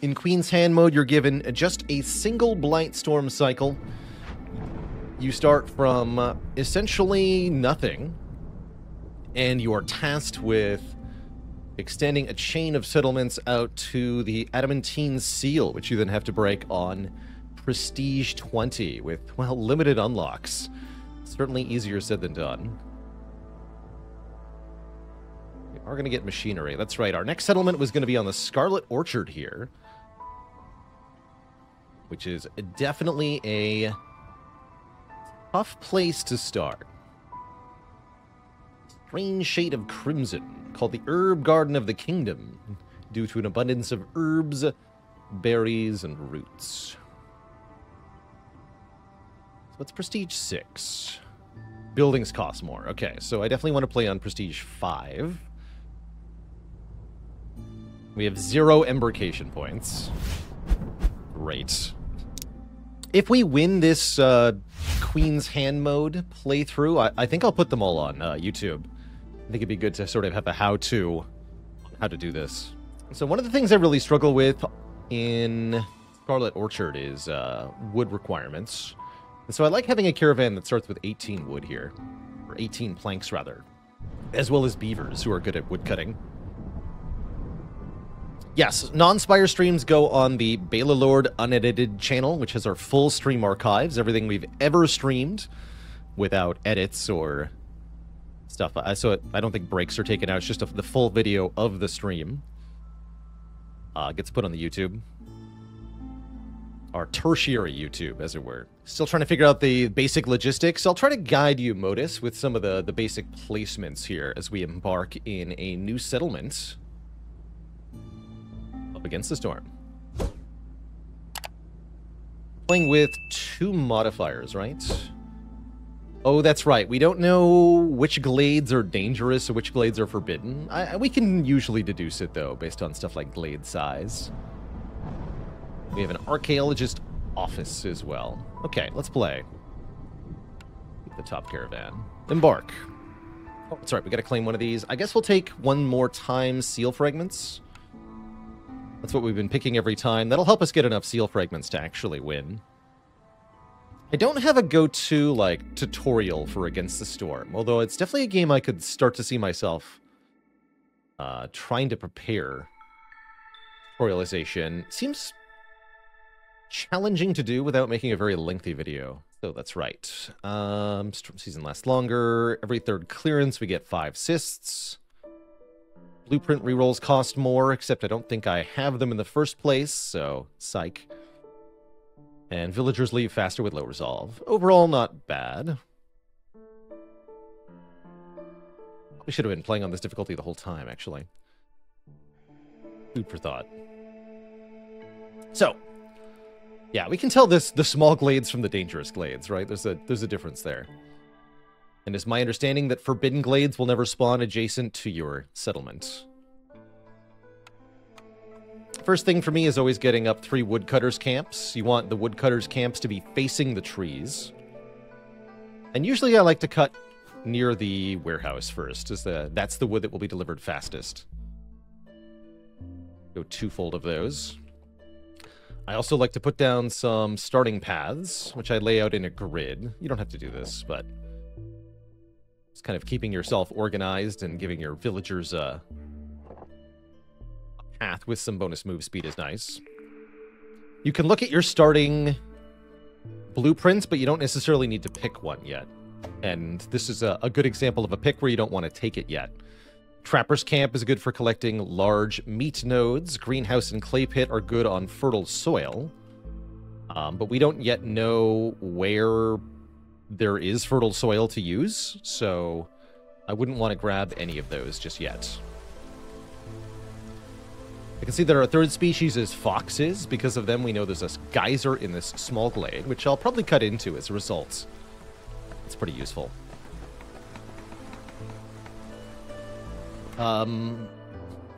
In Queen's Hand mode, you're given just a single Blightstorm cycle. You start from essentially nothing, and you are tasked with extending a chain of settlements out to the Adamantine Seal, which you then have to break on Prestige 20 with, well, limited unlocks. Certainly easier said than done. We are going to get machinery. That's right. Our next settlement was going to be on the Scarlet Orchard here, which is definitely a tough place to start. Strange shade of crimson, called the Herb Garden of the Kingdom, due to an abundance of herbs, berries, and roots. So it's Prestige 6. Buildings cost more. Okay, so I definitely want to play on Prestige 5. We have 0 embarkation points. Great. If we win this Queen's Hand mode playthrough, I think I'll put them all on YouTube. I think it'd be good to sort of have a how-to on how to do this. So one of the things I really struggle with in Scarlet Orchard is wood requirements. And so I like having a caravan that starts with 18 wood here, or 18 planks rather, as well as beavers who are good at wood cutting. Yes, non-Spire streams go on the Bela Lord unedited channel, which has our full stream archives, everything we've ever streamed without edits or stuff. So I don't think breaks are taken out. It's just the full video of the stream gets put on the YouTube. Our tertiary YouTube, as it were. Still trying to figure out the basic logistics. I'll try to guide you, Modus, with some of the basic placements here as we embark in a new settlement up against the storm. Playing with 2 modifiers, right? Oh, that's right. We don't know which glades are dangerous or which glades are forbidden. We can usually deduce it, though, based on stuff like glade size. We have an archaeologist office as well. Okay, let's play. The top caravan. Embark. Oh, that's right, we gotta claim one of these. I guess we'll take one more time seal fragments. That's what we've been picking every time. That'll help us get enough seal fragments to actually win. I don't have a go-to, like, tutorial for Against the Storm, although it's definitely a game I could start to see myself trying to prepare. Tutorialization seems challenging to do without making a very lengthy video. So that's right. Storm season lasts longer. Every 3rd clearance we get 5 cysts. Blueprint rerolls cost more, except I don't think I have them in the first place, so psych. And villagers leave faster with low resolve. Overall, not bad. We should have been playing on this difficulty the whole time, actually. Food for thought. So, yeah, we can tell the small glades from the dangerous glades, right? There's a difference there. And it's my understanding that forbidden glades will never spawn adjacent to your settlement. First thing for me is always getting up 3 woodcutters camps. You want the woodcutters camps to be facing the trees. And usually I like to cut near the warehouse first, as that's the wood that will be delivered fastest. Go 2-fold of those. I also like to put down some starting paths, which I lay out in a grid. You don't have to do this, but just kind of keeping yourself organized and giving your villagers a path with some bonus move speed is nice. You can look at your starting blueprints, but you don't necessarily need to pick one yet. And this is a good example of a pick where you don't want to take it yet. Trapper's Camp is good for collecting large meat nodes. Greenhouse and Clay Pit are good on fertile soil. But we don't yet know where there is fertile soil to use, so I wouldn't want to grab any of those just yet. I can see that our 3rd species is foxes. Because of them, we know there's a geyser in this small glade, which I'll probably cut into as a result. It's pretty useful.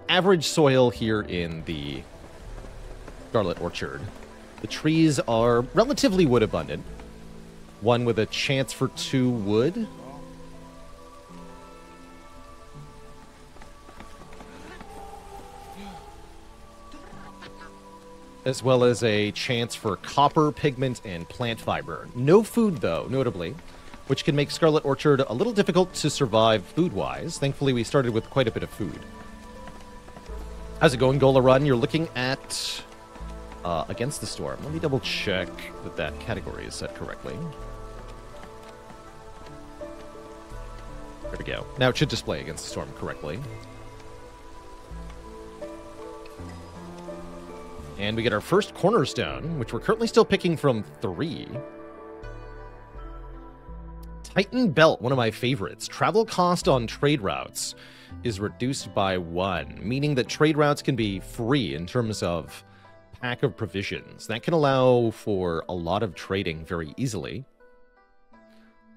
Average soil here in the Scarlet Orchard. The trees are relatively wood abundant. One with a chance for 2 wood. as well as a chance for copper, pigment, and plant fiber. No food, though, notably, which can make Scarlet Orchard a little difficult to survive food-wise. Thankfully, we started with quite a bit of food. How's it going, Gola Run? You're looking at Against the Storm. Let me double-check that that category is set correctly. There we go. Now it should display Against the Storm correctly. And we get our first cornerstone, which we're currently still picking from 3. Titan Belt, one of my favorites. Travel cost on trade routes is reduced by 1, meaning that trade routes can be free in terms of pack of provisions. That can allow for a lot of trading very easily.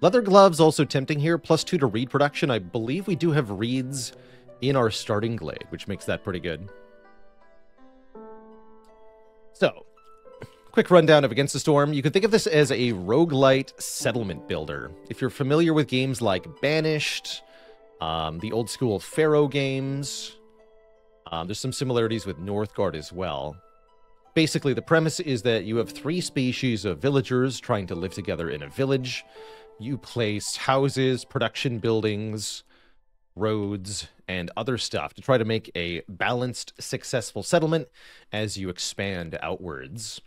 Leather gloves also tempting here, +2 to reed production. I believe we do have reeds in our starting glade, which makes that pretty good. So, quick rundown of Against the Storm. You can think of this as a roguelite settlement builder. If you're familiar with games like Banished, the old school Pharaoh games, there's some similarities with Northgard as well. Basically, the premise is that you have 3 species of villagers trying to live together in a village. You place houses, production buildings, roads, and other stuff to try to make a balanced, successful settlement as you expand outwards.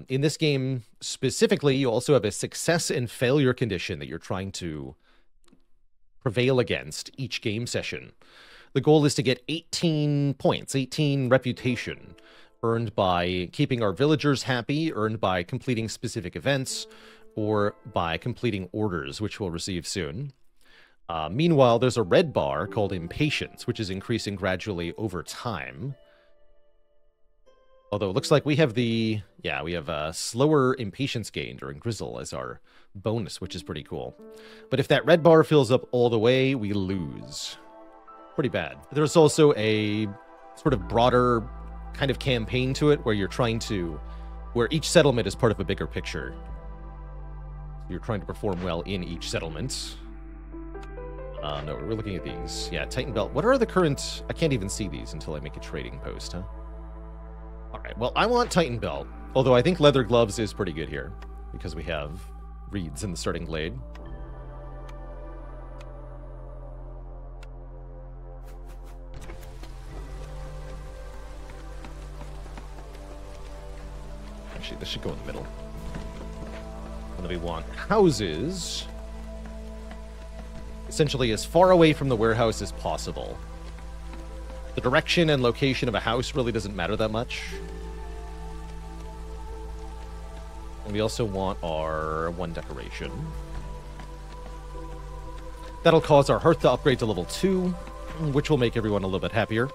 In this game specifically, you also have a success and failure condition that you're trying to prevail against each game session. The goal is to get 18 points, 18 reputation, earned by keeping our villagers happy, earned by completing specific events, or by completing orders, which we'll receive soon. Meanwhile, there's a red bar called Impatience, which is increasing gradually over time. Although it looks like we have we have a slower Impatience gain during Grizzle as our bonus, which is pretty cool. But if that red bar fills up all the way, we lose. Pretty bad. There's also a sort of broader kind of campaign to it where you're trying to, where each settlement is part of a bigger picture. You're trying to perform well in each settlement. No, we're looking at these. Yeah, Titan Belt. What are the current... I can't even see these until I make a trading post, huh? Alright, well, I want Titan Belt. Although I think Leather Gloves is pretty good here, because we have reeds in the starting glade. Actually, this should go in the middle. And then we want houses... essentially as far away from the warehouse as possible. The direction and location of a house really doesn't matter that much. And we also want our 1 decoration. That'll cause our hearth to upgrade to level 2, which will make everyone a little bit happier.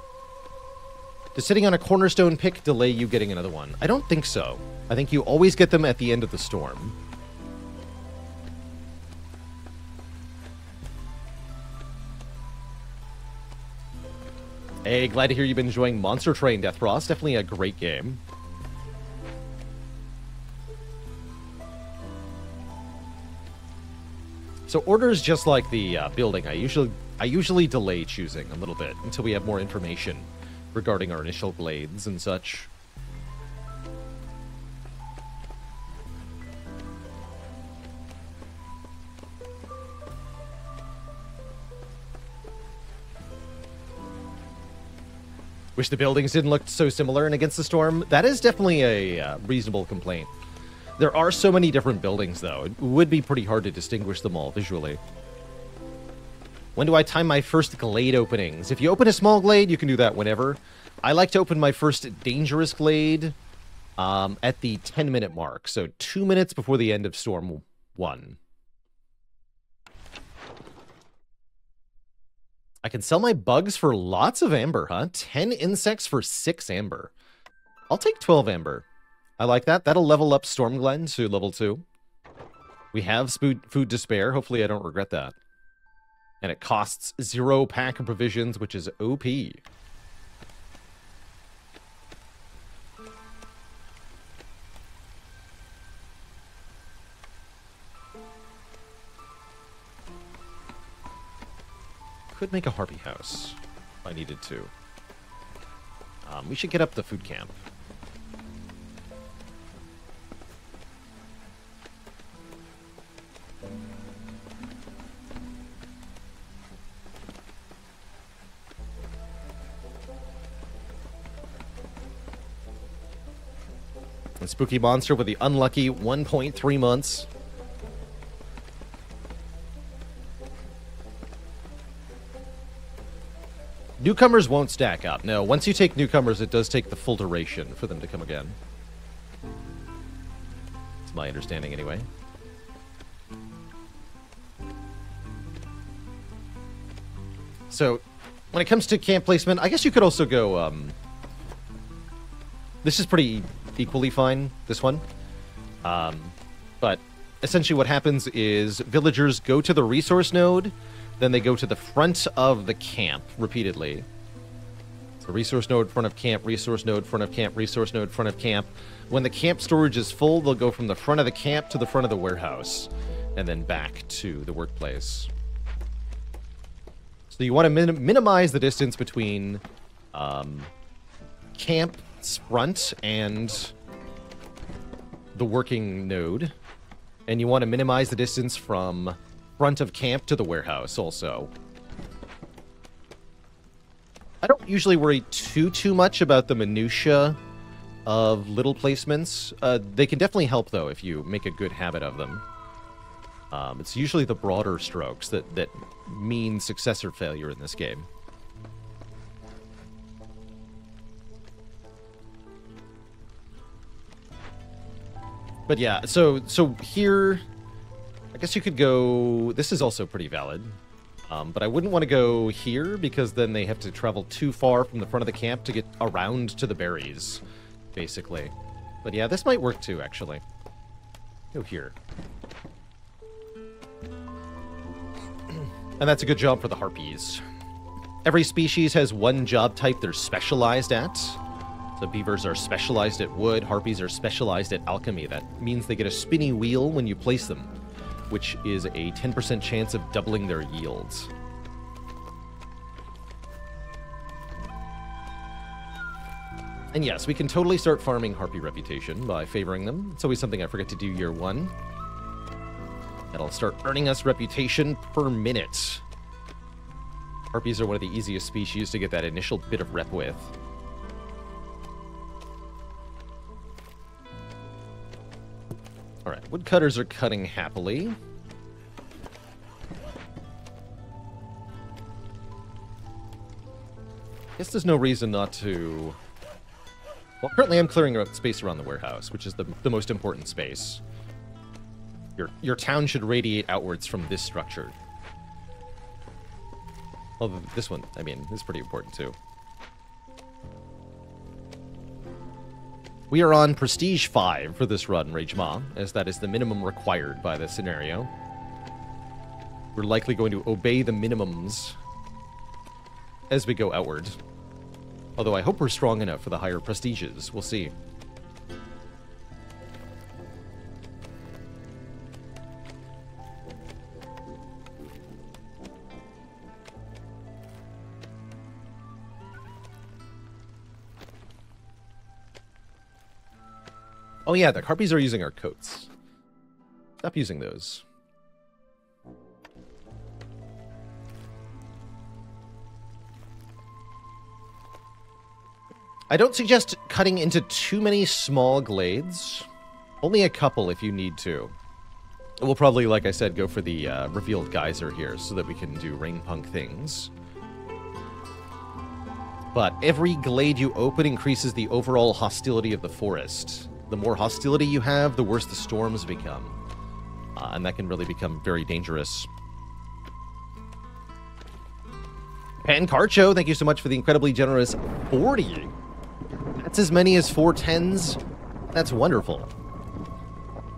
Does sitting on a cornerstone pick delay you getting another one? I don't think so. I think you always get them at the end of the storm. Hey, glad to hear you've been enjoying Monster Train, Deathfrost. Definitely a great game. So orders just like the building. I usually delay choosing a little bit until we have more information regarding our initial glades and such. Wish the buildings didn't look so similar in Against the Storm. That is definitely a reasonable complaint. There are so many different buildings, though. It would be pretty hard to distinguish them all visually. When do I time my first glade openings? If you open a small glade, you can do that whenever. I like to open my first dangerous glade at the 10-minute mark. So 2 minutes before the end of Storm 1. I can sell my bugs for lots of amber, huh? 10 insects for 6 amber. I'll take 12 amber. I like that. That'll level up Stormglen to level 2. We have food to spare. Hopefully I don't regret that. And it costs 0 pack of provisions, which is OP. Could make a harpy house if I needed to. We should get up the food camp. And Spooky Monster with the unlucky 1.3 months. Newcomers won't stack up. No, once you take newcomers, it does take the full duration for them to come again. That's my understanding anyway. So, when it comes to camp placement, I guess you could also go, this is pretty equally fine, this one. But essentially what happens is villagers go to the resource node, then they go to the front of the camp repeatedly. So resource node, front of camp, resource node, front of camp, resource node, front of camp. When the camp storage is full, they'll go from the front of the camp to the front of the warehouse, and then back to the workplace. So you want to minimize the distance between camp's front and the working node. And you want to minimize the distance from front of camp to the warehouse also. I don't usually worry too much about the minutia of little placements. They can definitely help, though, if you make a good habit of them. It's usually the broader strokes that mean success or failure in this game. But yeah, so here, I guess you could go... This is also pretty valid. But I wouldn't want to go here, because then they have to travel too far from the front of the camp to get around to the berries, basically. But yeah, this might work too, actually. Go here. And that's a good job for the harpies. Every species has one job type they're specialized at. So beavers are specialized at wood, harpies are specialized at alchemy. That means they get a spinny wheel when you place them, which is a 10% chance of doubling their yields. And yes, we can totally start farming harpy reputation by favoring them. It's always something I forget to do year one. That'll start earning us reputation per minute. Harpies are one of the easiest species to get that initial bit of rep with. Alright, woodcutters are cutting happily. Guess there's no reason not to... Well, currently I'm clearing out space around the warehouse, which is the most important space. Your town should radiate outwards from this structure. Although this one, I mean, is pretty important too. We are on Prestige 5 for this run, Ragema, as that is the minimum required by the scenario. We're likely going to obey the minimums as we go outward. Although I hope we're strong enough for the higher prestiges. We'll see. Oh yeah, the harpies are using our coats. Stop using those. I don't suggest cutting into too many small glades. Only a couple if you need to. We'll probably, like I said, go for the revealed geyser here so that we can do rain punk things. But every glade you open increases the overall hostility of the forest. The more hostility you have, the worse the storms become. And that can really become very dangerous. Pancarcho, thank you so much for the incredibly generous 40. That's as many as 4 10s. That's wonderful.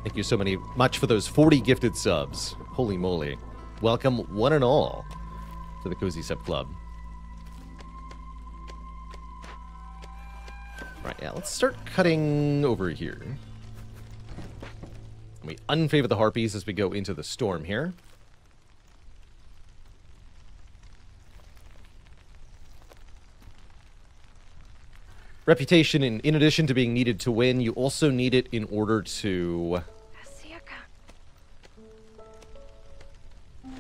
Thank you so much for those 40 gifted subs. Holy moly. Welcome, one and all, to the Cozy Sub Club. Right, yeah, let's start cutting over here. We unfavor the harpies as we go into the storm here. Reputation, in addition to being needed to win, you also need it in order to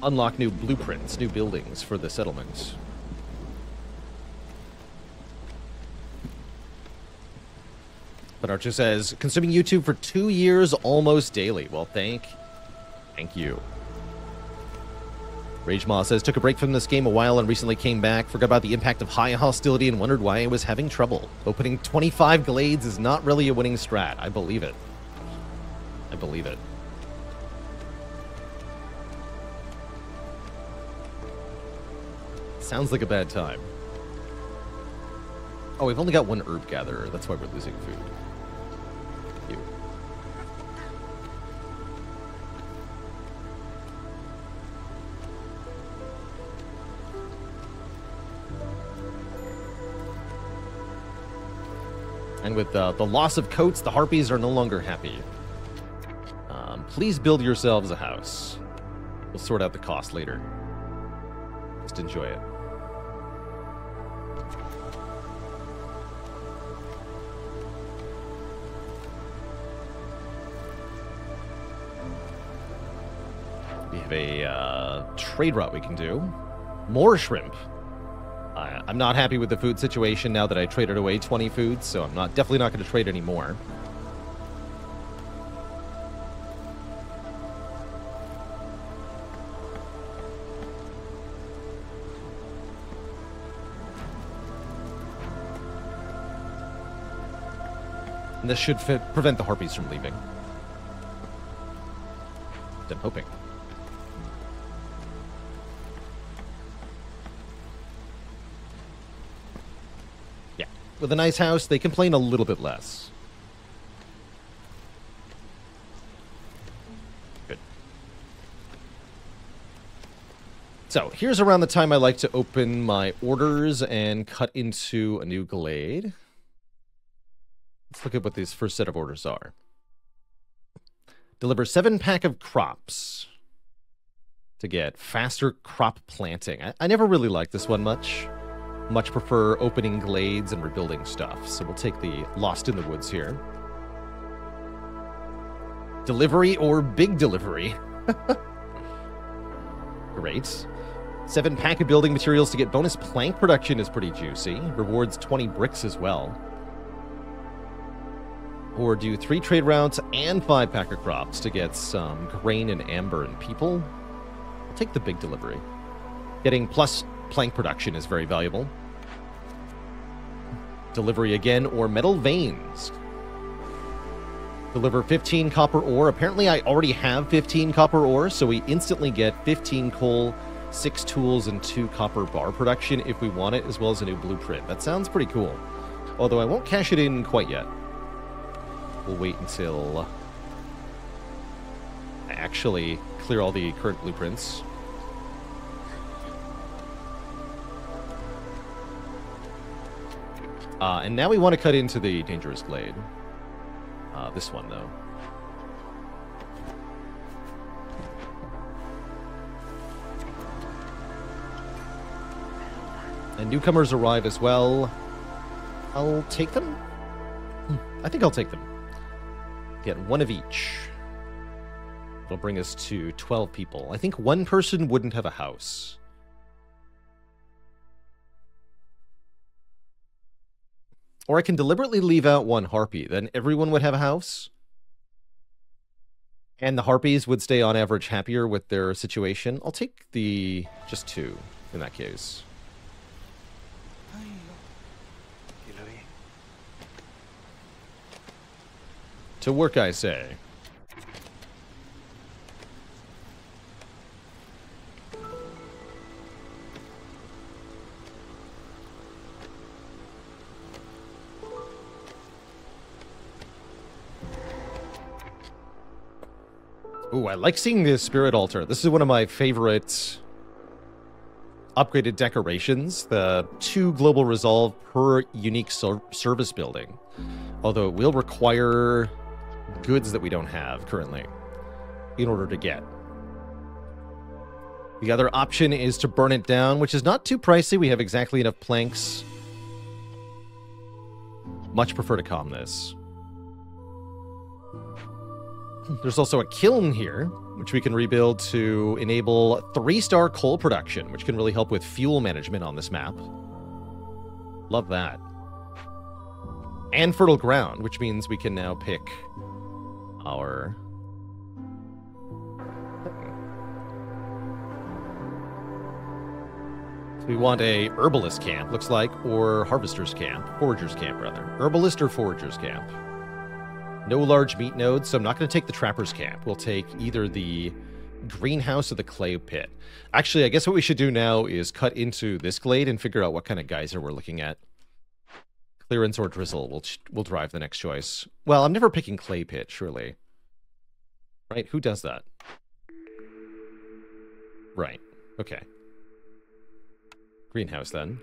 unlock new blueprints, new buildings for the settlements. Archer says, consuming YouTube for 2 years almost daily. Well, thank you. RageMaw says, took a break from this game a while and recently came back, forgot about the impact of high hostility and wondered why I was having trouble. Opening 25 glades is not really a winning strat. I believe it. I believe it. Sounds like a bad time. Oh, we've only got one herb gatherer. That's why we're losing food. You. And with the loss of coats, the harpies are no longer happy. Please build yourselves a house. We'll sort out the cost later. Just enjoy it. We have a trade route we can do. More shrimp. I'm not happy with the food situation now that I traded away 20 foods, so I'm definitely not going to trade any more. And this should prevent the harpies from leaving. I'm hoping. Yeah. With a nice house, they complain a little bit less. Good. So, here's around the time I like to open my orders and cut into a new glade. Let's look at what these first set of orders are. Deliver 7 pack of crops to get faster crop planting. I never really liked this one much. Much prefer opening glades and rebuilding stuff. So we'll take the Lost in the Woods here. Delivery or big delivery. Great. 7 pack of building materials to get bonus plank production is pretty juicy. Rewards 20 bricks as well. Or do 3 trade routes and 5 pack of crops to get some grain and amber and people. I'll take the big delivery. Getting plus plank production is very valuable. Delivery again, or metal veins. Deliver 15 copper ore. Apparently I already have 15 copper ore, so we instantly get 15 coal, 6 tools, and 2 copper bar production if we want it, as well as a new blueprint. That sounds pretty cool. Although I won't cash it in quite yet. We'll wait until I actually clear all the current blueprints. And now we want to cut into the dangerous glade. This one, though. And newcomers arrive as well. I'll take them? I think I'll take them. Get 1 of each. It'll bring us to 12 people. I think 1 person wouldn't have a house. Or I can deliberately leave out 1 harpy. Then everyone would have a house. And the harpies would stay on average happier with their situation. I'll take the just 2 in that case. To work, I say. Ooh, I like seeing the spirit altar. This is one of my favorite upgraded decorations. The 2 global resolve per unique service building. Although it will require goods that we don't have currently in order to get. The other option is to burn it down, which is not too pricey. We have exactly enough planks. Much prefer to calm this. There's also a kiln here, which we can rebuild to enable 3-star coal production, which can really help with fuel management on this map. Love that. And fertile ground, which means we can now pick our... So we want a herbalist camp, looks like, or harvester's camp. Forager's camp, rather. Herbalist or forager's camp. No large meat nodes, so I'm not going to take the trapper's camp. We'll take either the greenhouse or the clay pit. Actually, I guess what we should do now is cut into this glade and figure out what kind of geyser we're looking at. Clearance or drizzle will drive the next choice. Well, I'm never picking clay pit, surely. Right? Who does that? Right. Okay. Greenhouse, then.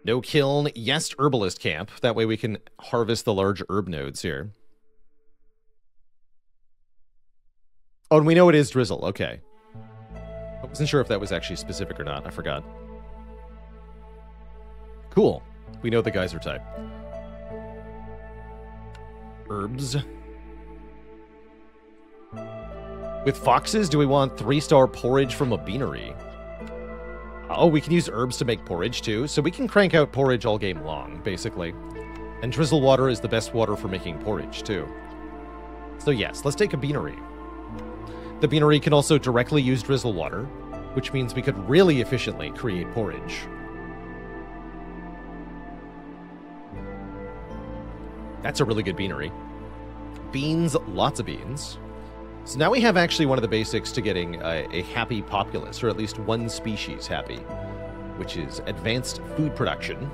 No kiln. Yes, herbalist camp. That way we can harvest the large herb nodes here. Oh, and we know it is drizzle. Okay. I wasn't sure if that was actually specific or not. I forgot. Cool. We know the geyser type. Herbs. With foxes, do we want 3-star porridge from a beanery? Oh, we can use herbs to make porridge, too. So we can crank out porridge all game long, basically. And drizzle water is the best water for making porridge, too. So yes, let's take a beanery. The beanery can also directly use drizzle water, which means we could really efficiently create porridge. That's a really good beanery. Beans, lots of beans. So now we have actually one of the basics to getting a happy populace, or at least one species happy, which is advanced food production.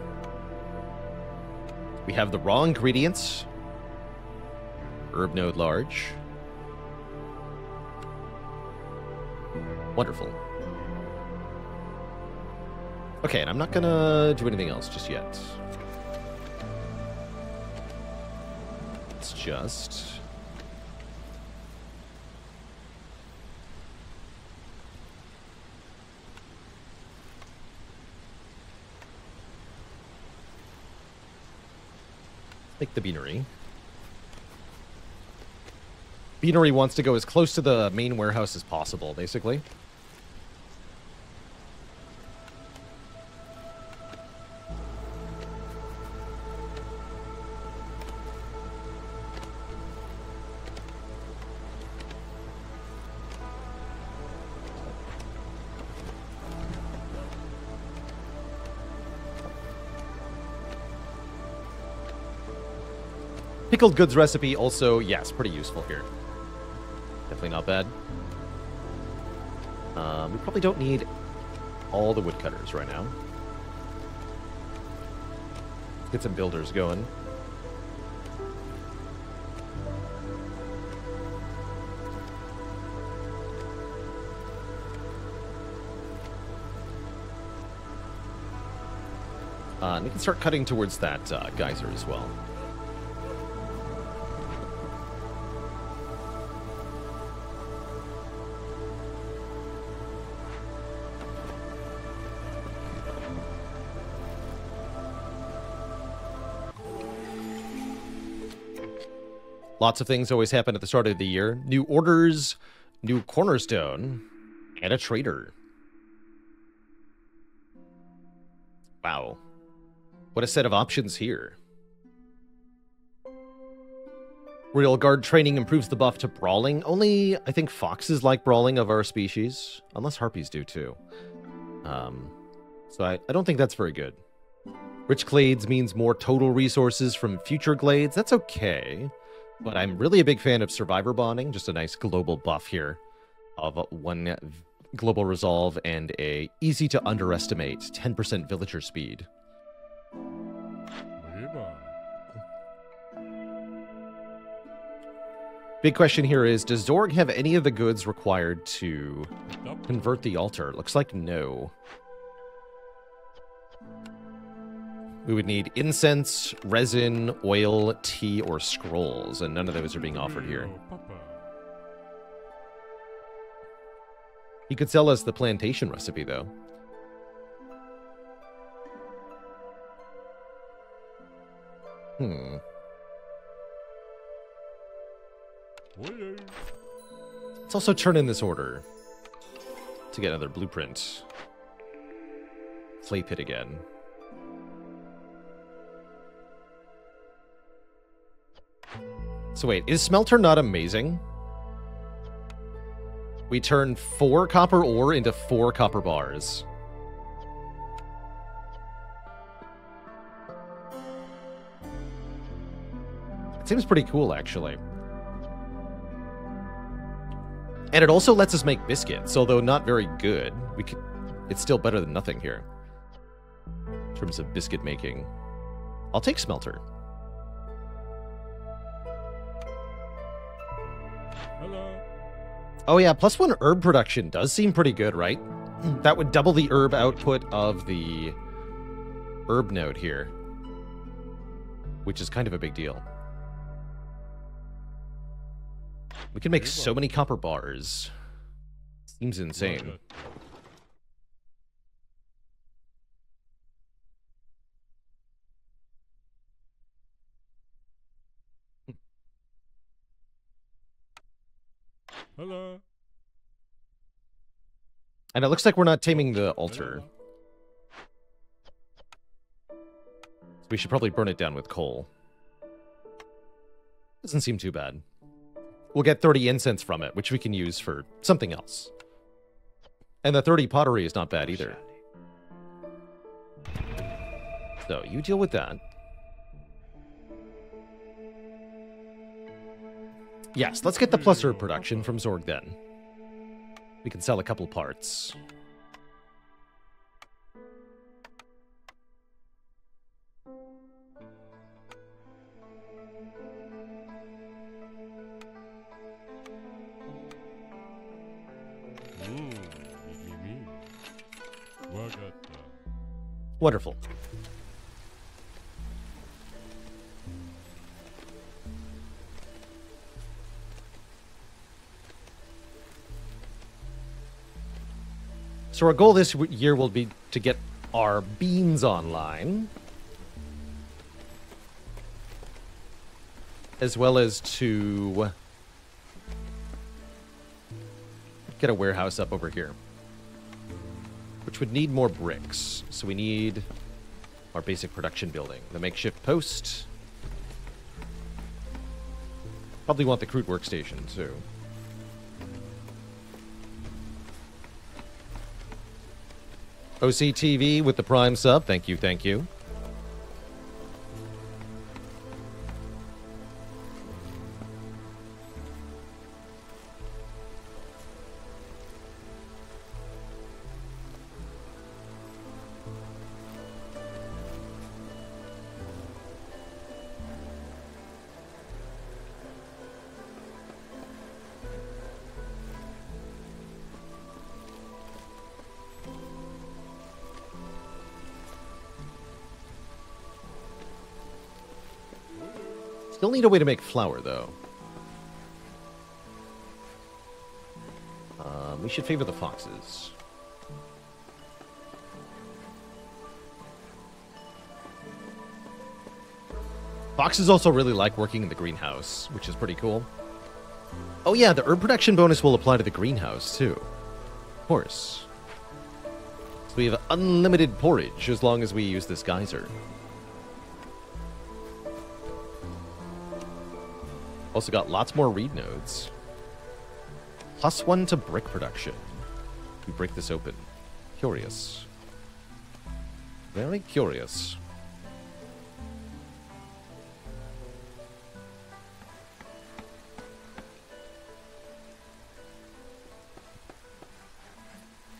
We have the raw ingredients. Herb node large. Wonderful. Okay, and I'm not gonna do anything else just yet. Let's just... make the beanery. Beanery wants to go as close to the main warehouse as possible, basically. Pickled goods recipe also, yes, pretty useful here. Definitely not bad. We probably don't need all the woodcutters right now. Let's get some builders going. And we can start cutting towards that geyser as well. Lots of things always happen at the start of the year. New orders, new cornerstone, and a trader. Wow. What a set of options here. Royal Guard training improves the buff to brawling. Only, I think, foxes like brawling of our species. Unless harpies do, too. So I don't think that's very good. Rich Glades means more total resources from future Glades. That's okay. But I'm really a big fan of survivor bonding. Just a nice global buff here of 1 global resolve and a easy to underestimate 10% villager speed. Big question here is, does Zorg have any of the goods required to convert the altar? Looks like no. We would need incense, resin, oil, tea, or scrolls, and none of those are being offered here. He could sell us the plantation recipe, though. Let's also turn in this order to get another blueprint. Clay pit again. So wait, is smelter not amazing? We turn 4 copper ore into 4 copper bars. It seems pretty cool, actually. And it also lets us make biscuits, although not very good. It's still better than nothing here. In terms of biscuit making. I'll take smelter. Hello. Oh yeah, +1 herb production does seem pretty good, right? That would double the herb output of the herb node here. Which is kind of a big deal. We can make so many copper bars. Seems insane. Hello. And it looks like we're not taming the altar. We should probably burn it down with coal. Doesn't seem too bad. We'll get 30 incense from it, which we can use for something else. And the 30 pottery is not bad either. So, you deal with that. Yes, let's get the plus herb production from Zorg then. We can sell a couple parts. Wonderful. So our goal this year will be to get our beans online. As well as to get a warehouse up over here. Which would need more bricks. So we need our basic production building. The makeshift post. Probably want the crude workstation too. OCTV with the Prime sub. Thank you, thank you. Still need a way to make flour, though. We should favor the foxes. Foxes also really like working in the greenhouse, which is pretty cool. Oh yeah, the herb production bonus will apply to the greenhouse, too. Of course. So we have unlimited porridge as long as we use this geyser. Also got lots more reed nodes. +1 to brick production. We break this open. Curious. Very curious.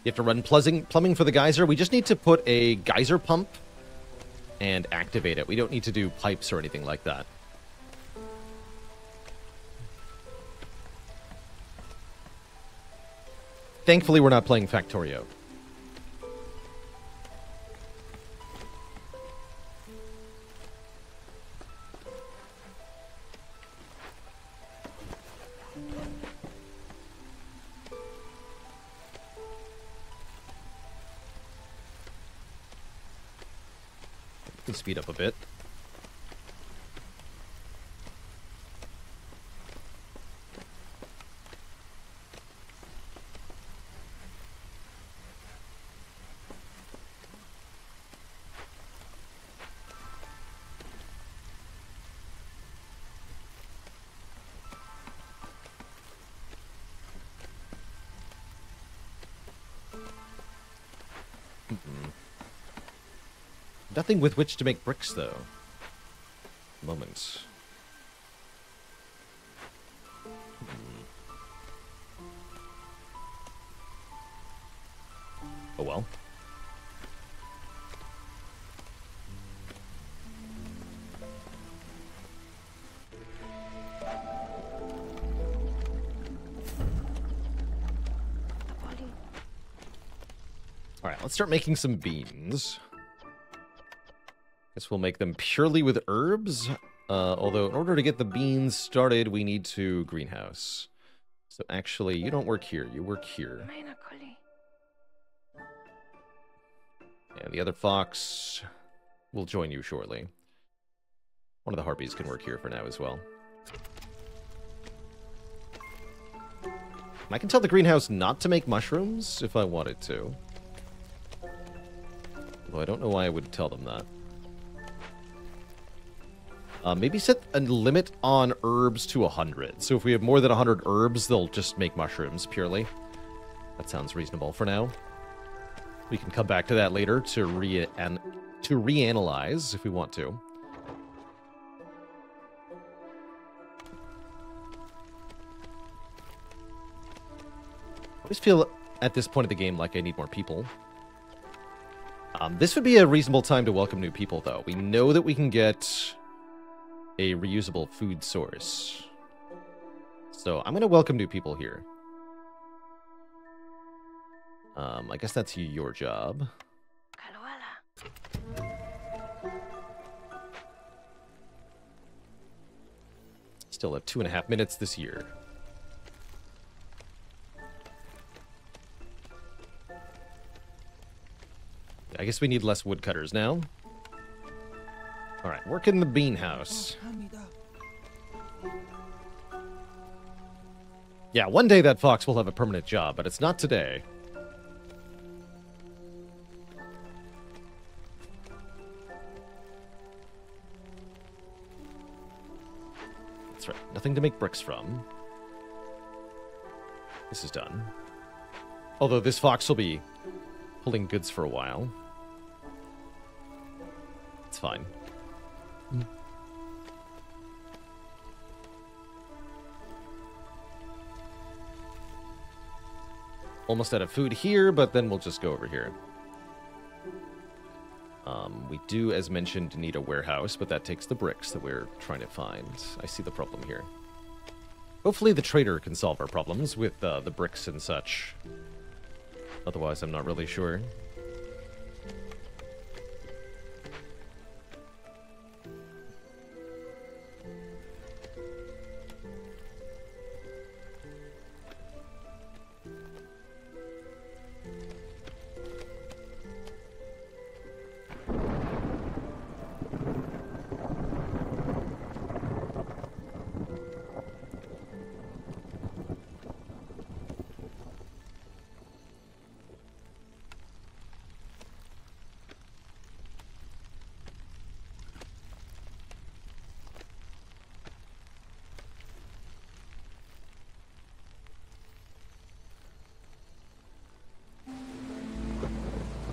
You have to run plumbing for the geyser. We just need to put a geyser pump and activate it. We don't need to do pipes or anything like that. Thankfully, we're not playing Factorio. Let's speed up a bit. Nothing with which to make bricks, though. Moment. Oh well. Alright, let's start making some beans. Guess we'll make them purely with herbs. Although, in order to get the beans started, we need to greenhouse. So actually, you don't work here. You work here. And the other fox will join you shortly. One of the harpies can work here for now as well. I can tell the greenhouse not to make mushrooms if I wanted to. Although I don't know why I would tell them that. Maybe set a limit on herbs to 100. So if we have more than 100 herbs, they'll just make mushrooms purely. That sounds reasonable for now. We can come back to that later to reanalyze if we want to. I always feel at this point of the game like I need more people. This would be a reasonable time to welcome new people, though. We know that we can get a reusable food source. So I'm going to welcome new people here. I guess that's your job. Still have 2.5 minutes this year. I guess we need less woodcutters now. Alright, work in the bean house. Yeah, one day that fox will have a permanent job, but it's not today. That's right, nothing to make bricks from. This is done. Although this fox will be pulling goods for a while. It's fine. Almost out of food here, but then we'll just go over here. We do, as mentioned, need a warehouse, but that takes the bricks that we're trying to find. I see the problem here. Hopefully the trader can solve our problems with the bricks and such. Otherwise, I'm not really sure.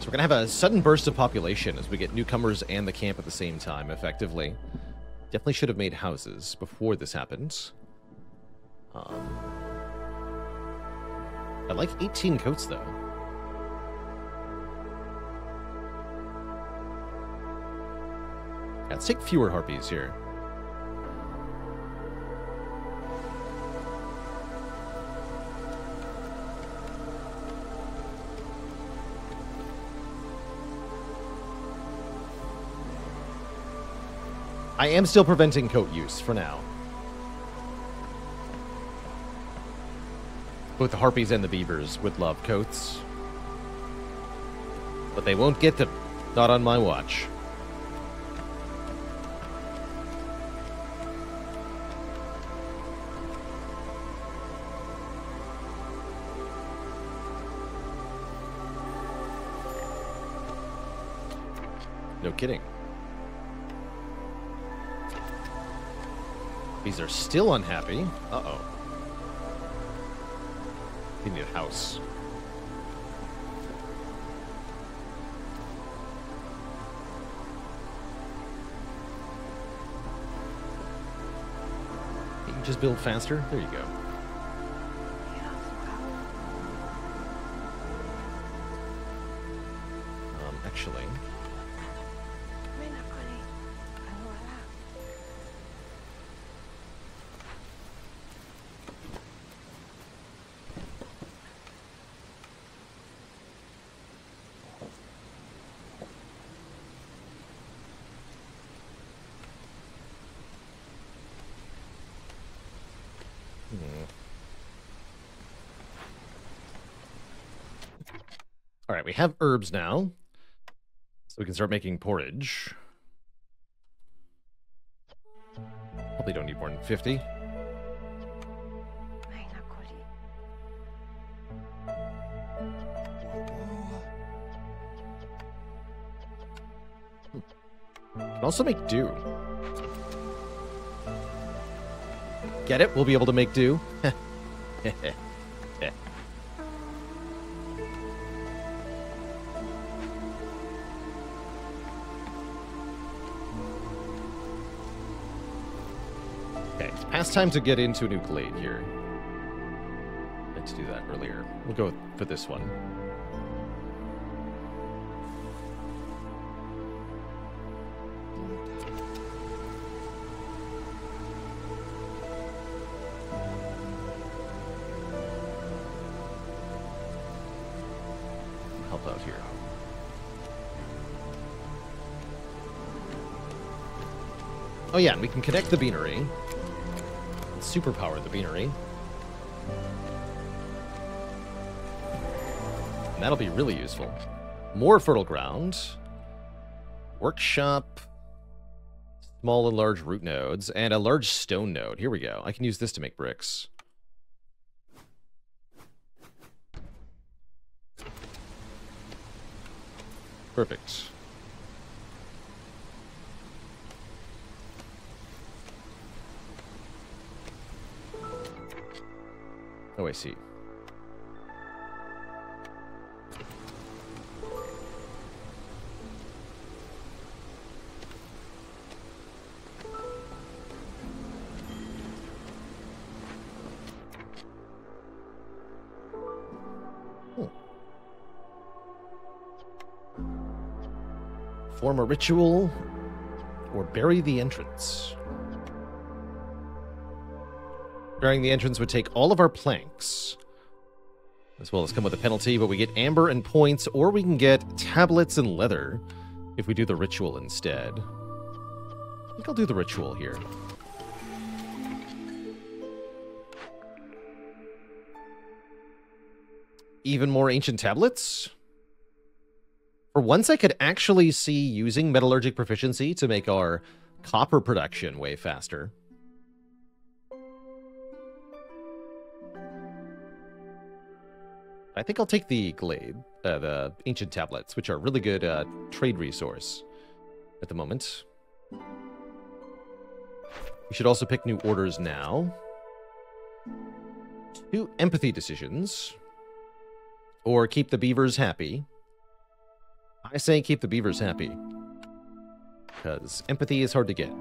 So we're going to have a sudden burst of population as we get newcomers and the camp at the same time, effectively. Definitely should have made houses before this happened. I like 18 coats, though. Yeah, let's take fewer harpies here. I am still preventing coat use for now. Both the harpies and the beavers would love coats. But they won't get them. Not on my watch. No kidding. These are still unhappy. Uh-oh. We need a house. Just build faster. There you go. Actually. All right, we have herbs now, so we can start making porridge. Probably don't need more than 50. Can also make do. Get it? We'll be able to make do. Past time to get into a new glade here. I meant to do that earlier. We'll go for this one. Help out here. Oh yeah, and we can connect the beanery. Superpower the beanery. And that'll be really useful. More fertile ground. Workshop. Small and large root nodes. And a large stone node. Here we go. I can use this to make bricks. Perfect. Oh, I see. Form a ritual or bury the entrance. Burying the entrance would take all of our planks, as well as come with a penalty, but we get amber and points, or we can get tablets and leather if we do the ritual instead. I think I'll do the ritual here. Even more ancient tablets? For once, I could actually see using metallurgic proficiency to make our copper production way faster. I think I'll take the the ancient tablets, which are a really good trade resource at the moment. We should also pick new orders now. 2 empathy decisions. Or keep the beavers happy. I say keep the beavers happy. Because empathy is hard to get.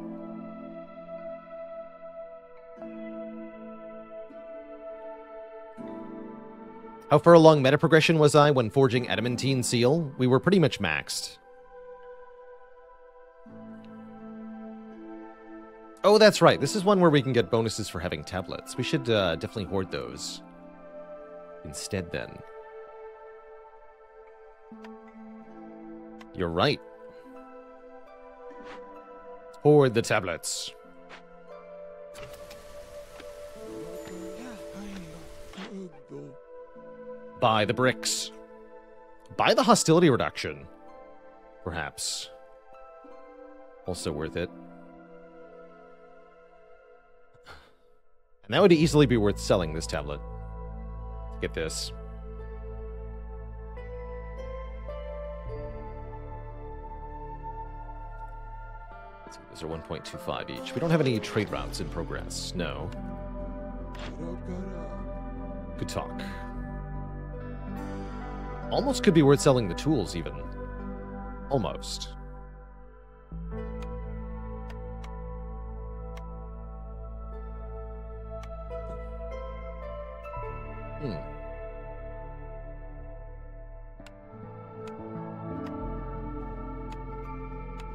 How far along meta progression was I when forging adamantine seal? We were pretty much maxed. Oh, that's right. This is one where we can get bonuses for having tablets. We should definitely hoard those instead then. You're right. Hoard the tablets. Buy the bricks. Buy the hostility reduction. Perhaps. Also worth it. And that would easily be worth selling this tablet. Get this. Let's see, those are 1.25 each. We don't have any trade routes in progress. No. Good talk. Almost could be worth selling the tools, even. Almost. Hmm.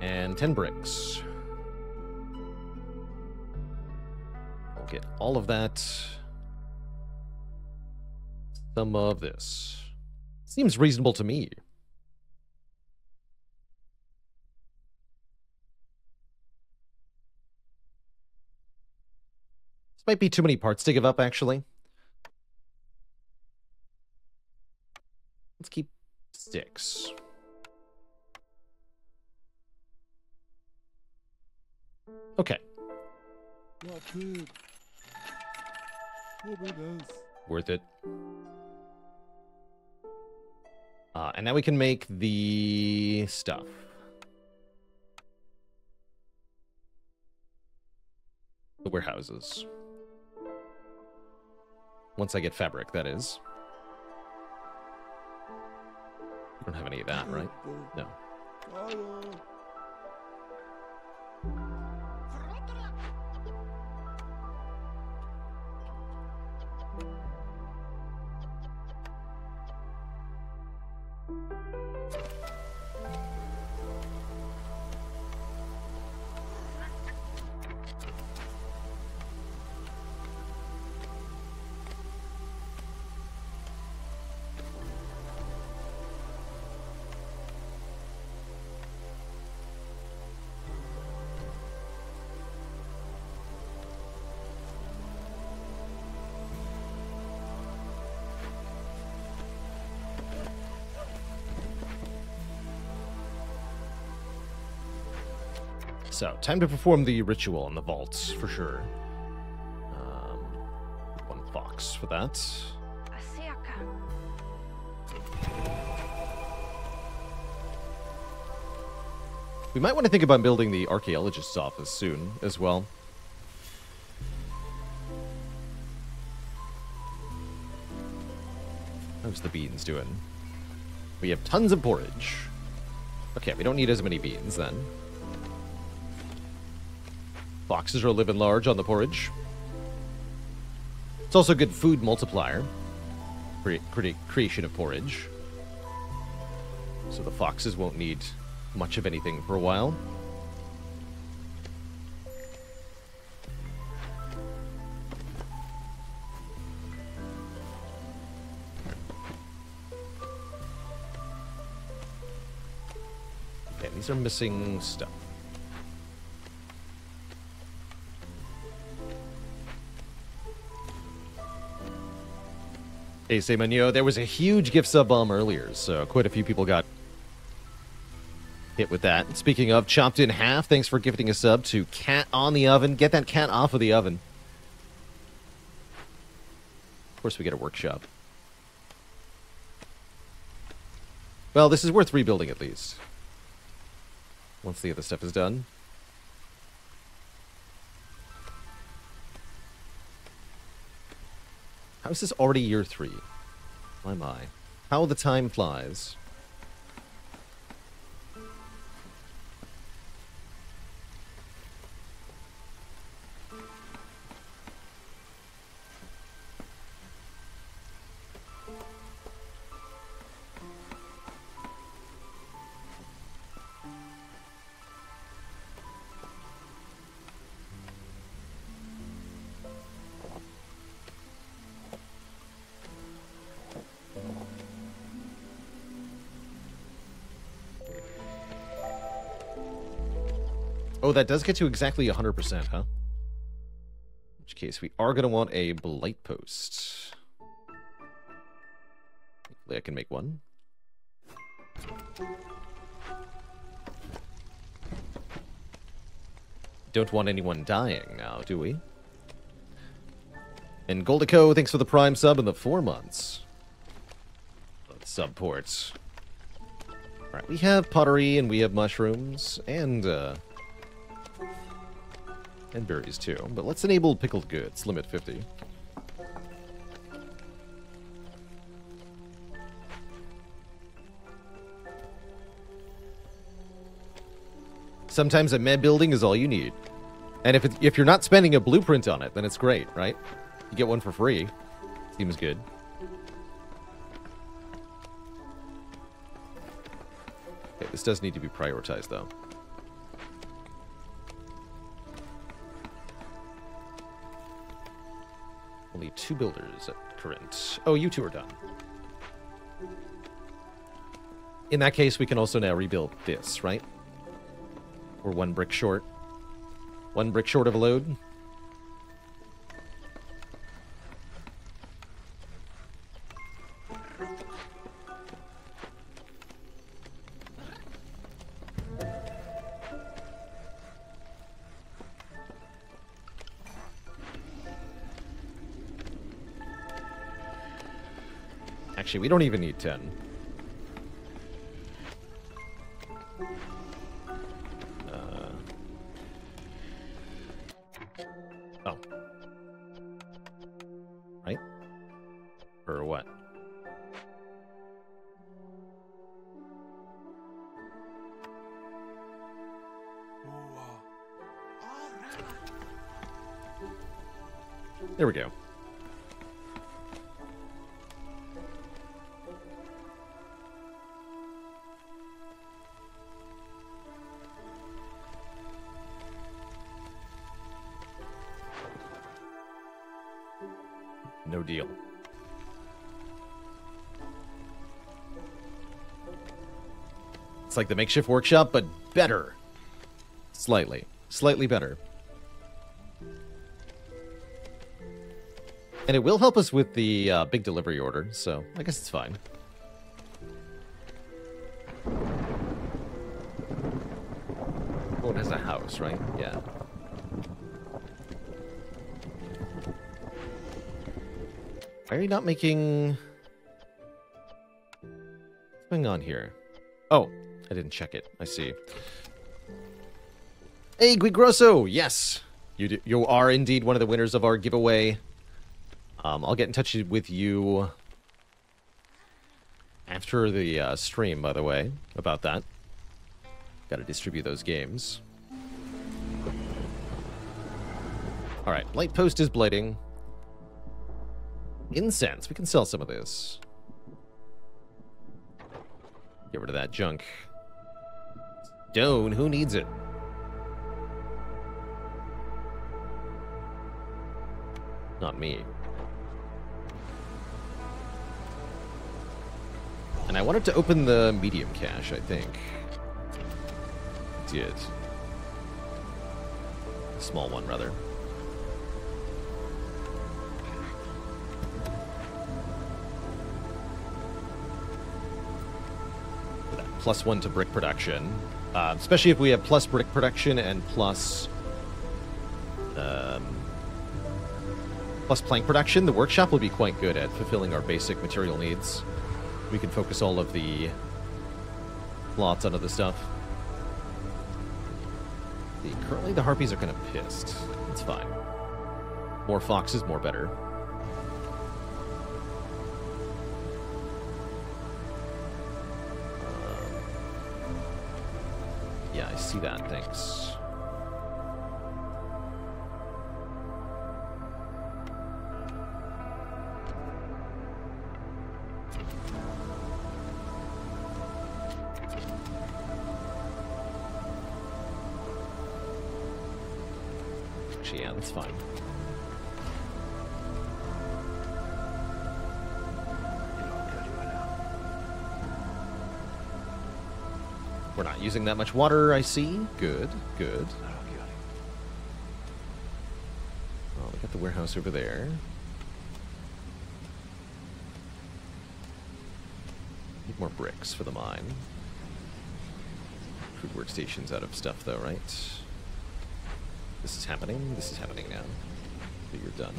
And 10 bricks. I'll get all of that. Some of this. Seems reasonable to me. This might be too many parts to give up, actually. Let's keep 6. Okay. Not big. Worth it. And now we can make the stuff. The warehouses. Once I get fabric, that is. We don't have any of that, right? No. So, time to perform the ritual in the vaults, for sure. One fox for that. We might want to think about building the archaeologist's office soon, as well. How's the beans doing? We have tons of porridge. Okay, we don't need as many beans, then. Foxes are living large on the porridge. It's also a good food multiplier. Creation of porridge. So the foxes won't need much of anything for a while. Okay, these are missing stuff. Hey, Semenyo, there was a huge gift sub bomb earlier, so quite a few people got hit with that. Speaking of, chopped in half, thanks for gifting a sub to Cat on the Oven. Get that cat off of the oven. Of course, we get a workshop. Well, this is worth rebuilding at least. Once the other stuff is done. How is this already year 3? My. How the time flies. Oh, that does get to exactly 100%, huh? In which case, we are going to want a blight post. Hopefully I can make one. Don't want anyone dying now, do we? And Goldico, thanks for the Prime sub in the 4 months. Sub ports. Alright, we have pottery and we have mushrooms and berries too. But let's enable pickled goods, limit 50. Sometimes a med building is all you need. And if you're not spending a blueprint on it, then it's great, right? You get one for free. Seems good. Okay, this does need to be prioritized, though. Only 2 builders at current. Oh, you 2 are done. In that case, we can also now rebuild this, right? We're 1 brick short. 1 brick short of a load. Actually, we don't even need 10. Oh. Right? Or what? There we go. No deal. It's like the makeshift workshop, but better. Slightly. Slightly better. And it will help us with the big delivery order, so I guess it's fine. Oh, it has a house, right? Yeah. Why are you not making... What's going on here? Oh, I didn't check it. I see. Hey, Guigrosso! Yes! You are indeed one of the winners of our giveaway. I'll get in touch with you after the stream, by the way, about that. Gotta distribute those games. Alright, light post is blighting. Incense. We can sell some of this. Get rid of that junk. Stone. Who needs it? Not me. And I wanted to open the medium cache, I think. Did. Small one, rather. +1 to brick production. Especially if we have plus brick production and plus plank production, the workshop will be quite good at fulfilling our basic material needs. We can focus all of the plots on other stuff. Currently the harpies are kind of pissed. It's fine. More foxes, more better. Yeah, I see that. Thanks. Actually, yeah, that's fine. We're not using that much water, I see. Good, good. Oh, we got the warehouse over there. Need more bricks for the mine. Food workstation's out of stuff, though, right? This is happening? This is happening now. But you're done.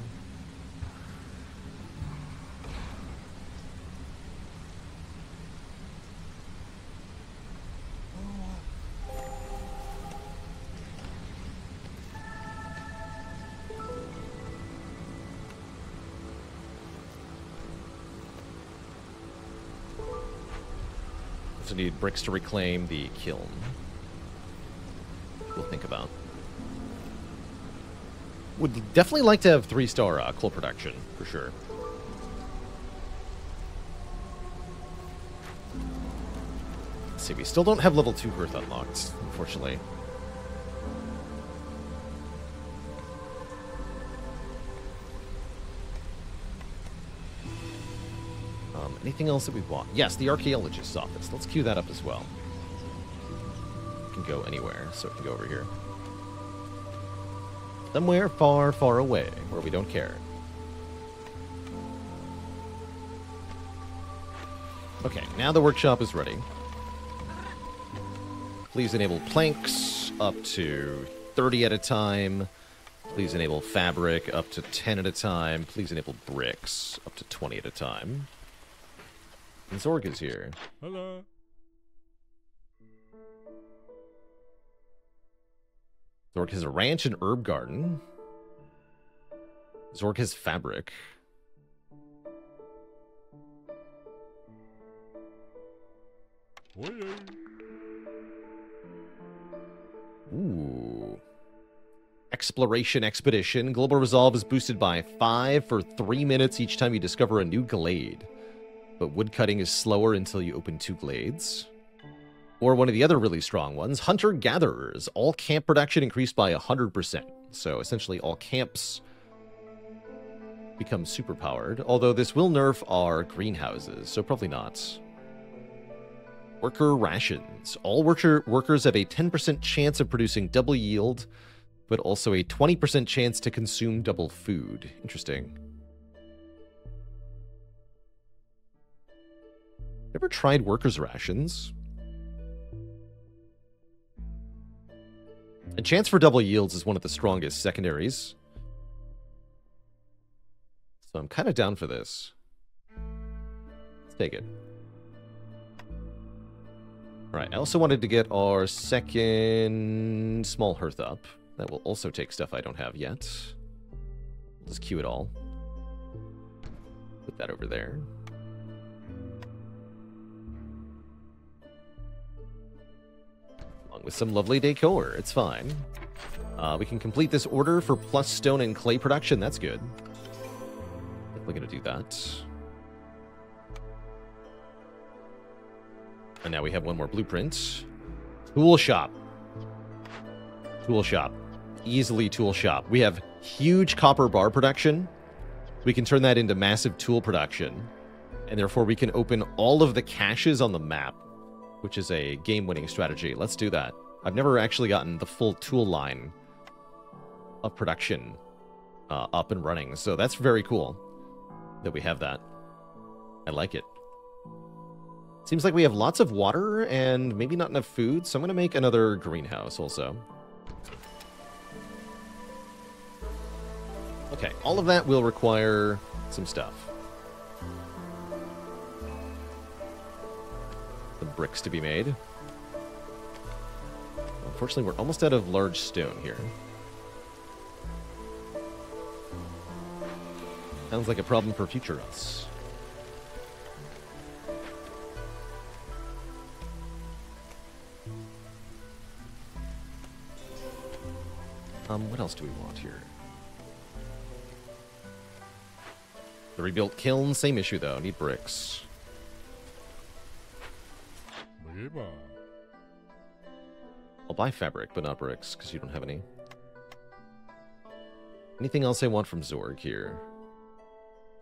So need bricks to reclaim the kiln. We'll think about. Would definitely like to have 3-star coal production, for sure. see, we still don't have level 2 Hearth unlocked, unfortunately. Anything else that we want? Yes, the archaeologist's office. Let's queue that up as well. We can go anywhere, so we can go over here. Somewhere far, far away, where we don't care. Okay, now the workshop is ready. Please enable planks up to 30 at a time. Please enable fabric up to 10 at a time. Please enable bricks up to 20 at a time. And Zorg is here. Hello. Zorg has a ranch and herb garden. Zorg has fabric. Ooh. Exploration Expedition. Global Resolve is boosted by 5 for 3 minutes each time you discover a new glade. But woodcutting is slower until you open 2 glades. Or one of the other really strong ones, Hunter-Gatherers. All camp production increased by 100%. So essentially all camps become superpowered. Although this will nerf our greenhouses, so probably not. Worker rations. All workers have a 10% chance of producing double yield, but also a 20% chance to consume double food. Interesting. Ever tried workers' rations? A chance for double yields is one of the strongest secondaries. So I'm kind of down for this. Let's take it. Alright, I also wanted to get our second small hearth up. That will also take stuff I don't have yet. Let's queue it all. Put that over there. Along with some lovely decor. It's fine. We can complete this order for plus stone and clay production. That's good. Definitely going to do that. And now we have one more blueprint. Tool shop. Tool shop. Easily tool shop. We have huge copper bar production. We can turn that into massive tool production. And therefore we can open all of the caches on the map, which is a game-winning strategy. Let's do that. I've never actually gotten the full tool line of production up and running, so that's very cool that we have that. I like it. Seems like we have lots of water and maybe not enough food, so I'm going to make another greenhouse also. Okay, all of that will require some stuff. Some bricks to be made. Unfortunately, we're almost out of large stone here. Sounds like a problem for future us. What else do we want here? The rebuilt kiln, same issue though. Need bricks. I'll buy fabric, but not bricks, because you don't have any. Anything else I want from Zorg here?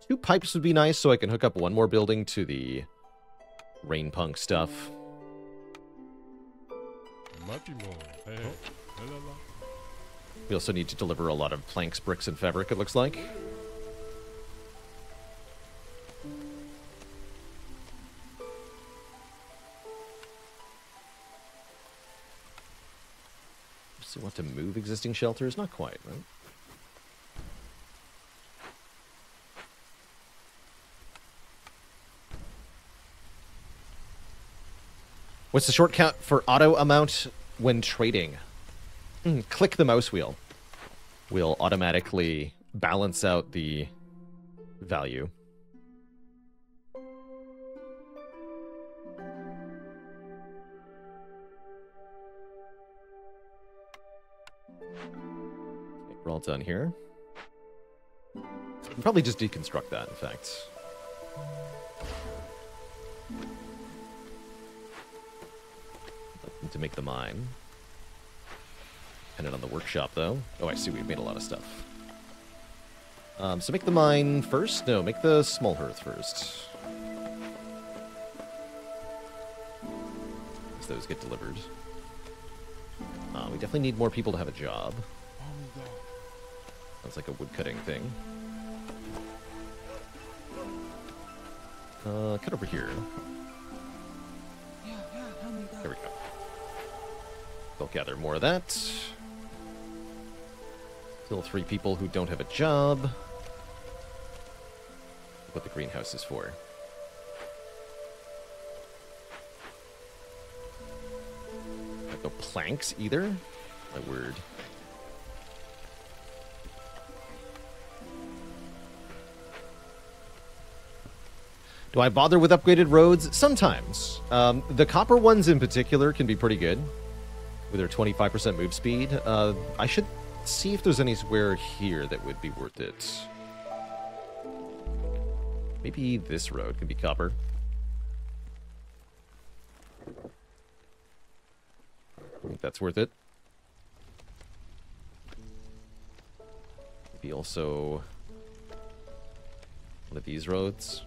2 pipes would be nice, so I can hook up one more building to the rain punk stuff. We also need to deliver a lot of planks, bricks, and fabric, it looks like. So want to move existing shelters? Not quite, right? What's the shortcut for auto amount when trading? Click the mouse wheel. Will automatically balance out the value. Okay, we're all done here. We can probably just deconstruct that, in fact. Nothing to make the mine. Dependent on the workshop, though. Oh, I see. We've made a lot of stuff. So make the mine first? No, make the small hearth first. As those get delivered. We definitely need more people to have a job. Sounds like a woodcutting thing. Cut over here. There we go. They'll gather more of that. Still 3 people who don't have a job. What the greenhouse is for. Have no planks either. My word. Do I bother with upgraded roads? Sometimes. The copper ones in particular can be pretty good. With their 25% move speed. I should see if there's anywhere here that would be worth it. Maybe this road can be copper. I think that's worth it. Maybe also one of these roads.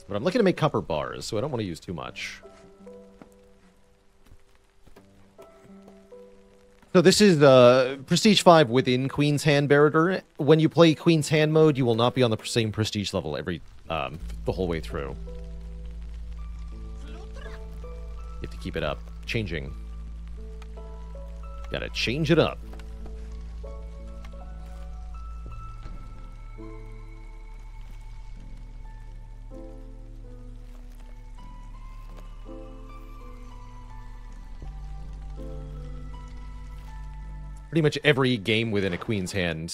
But I'm looking to make copper bars, so I don't want to use too much. So this is Prestige 5 within Queen's Hand Barrator. When you play Queen's Hand mode, you will not be on the same prestige level the whole way through. You have to keep it up. Changing. Gotta change it up. Pretty much every game within a Queen's Hand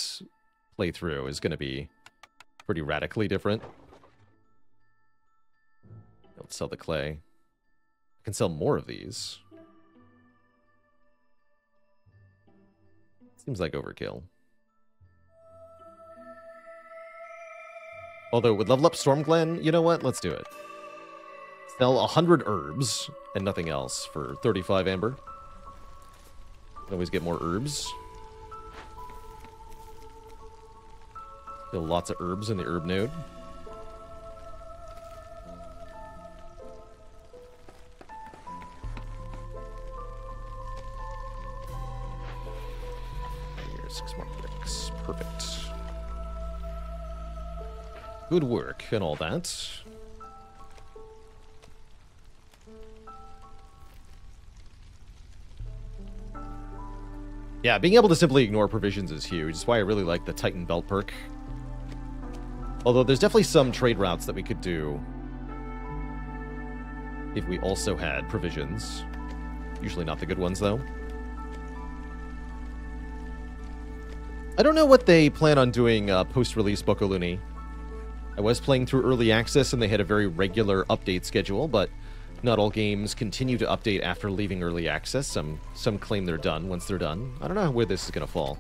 playthrough is going to be pretty radically different. Let's sell the clay. I can sell more of these. Seems like overkill. Although, with Level Up Stormglen, you know what? Let's do it. Sell 100 herbs and nothing else for 35 amber. Can always get more herbs. Still lots of herbs in the herb node. Here's 6 more bricks. Perfect. Good work and all that. Yeah, being able to simply ignore provisions is huge. That's why I really like the Titan Belt perk. Although there's definitely some trade routes that we could do if we also had provisions. Usually not the good ones, though. I don't know what they plan on doing post-release Bokoluni. I was playing through Early Access, and they had a very regular update schedule, but not all games continue to update after leaving Early Access. Some claim they're done once they're done. I don't know where this is going to fall.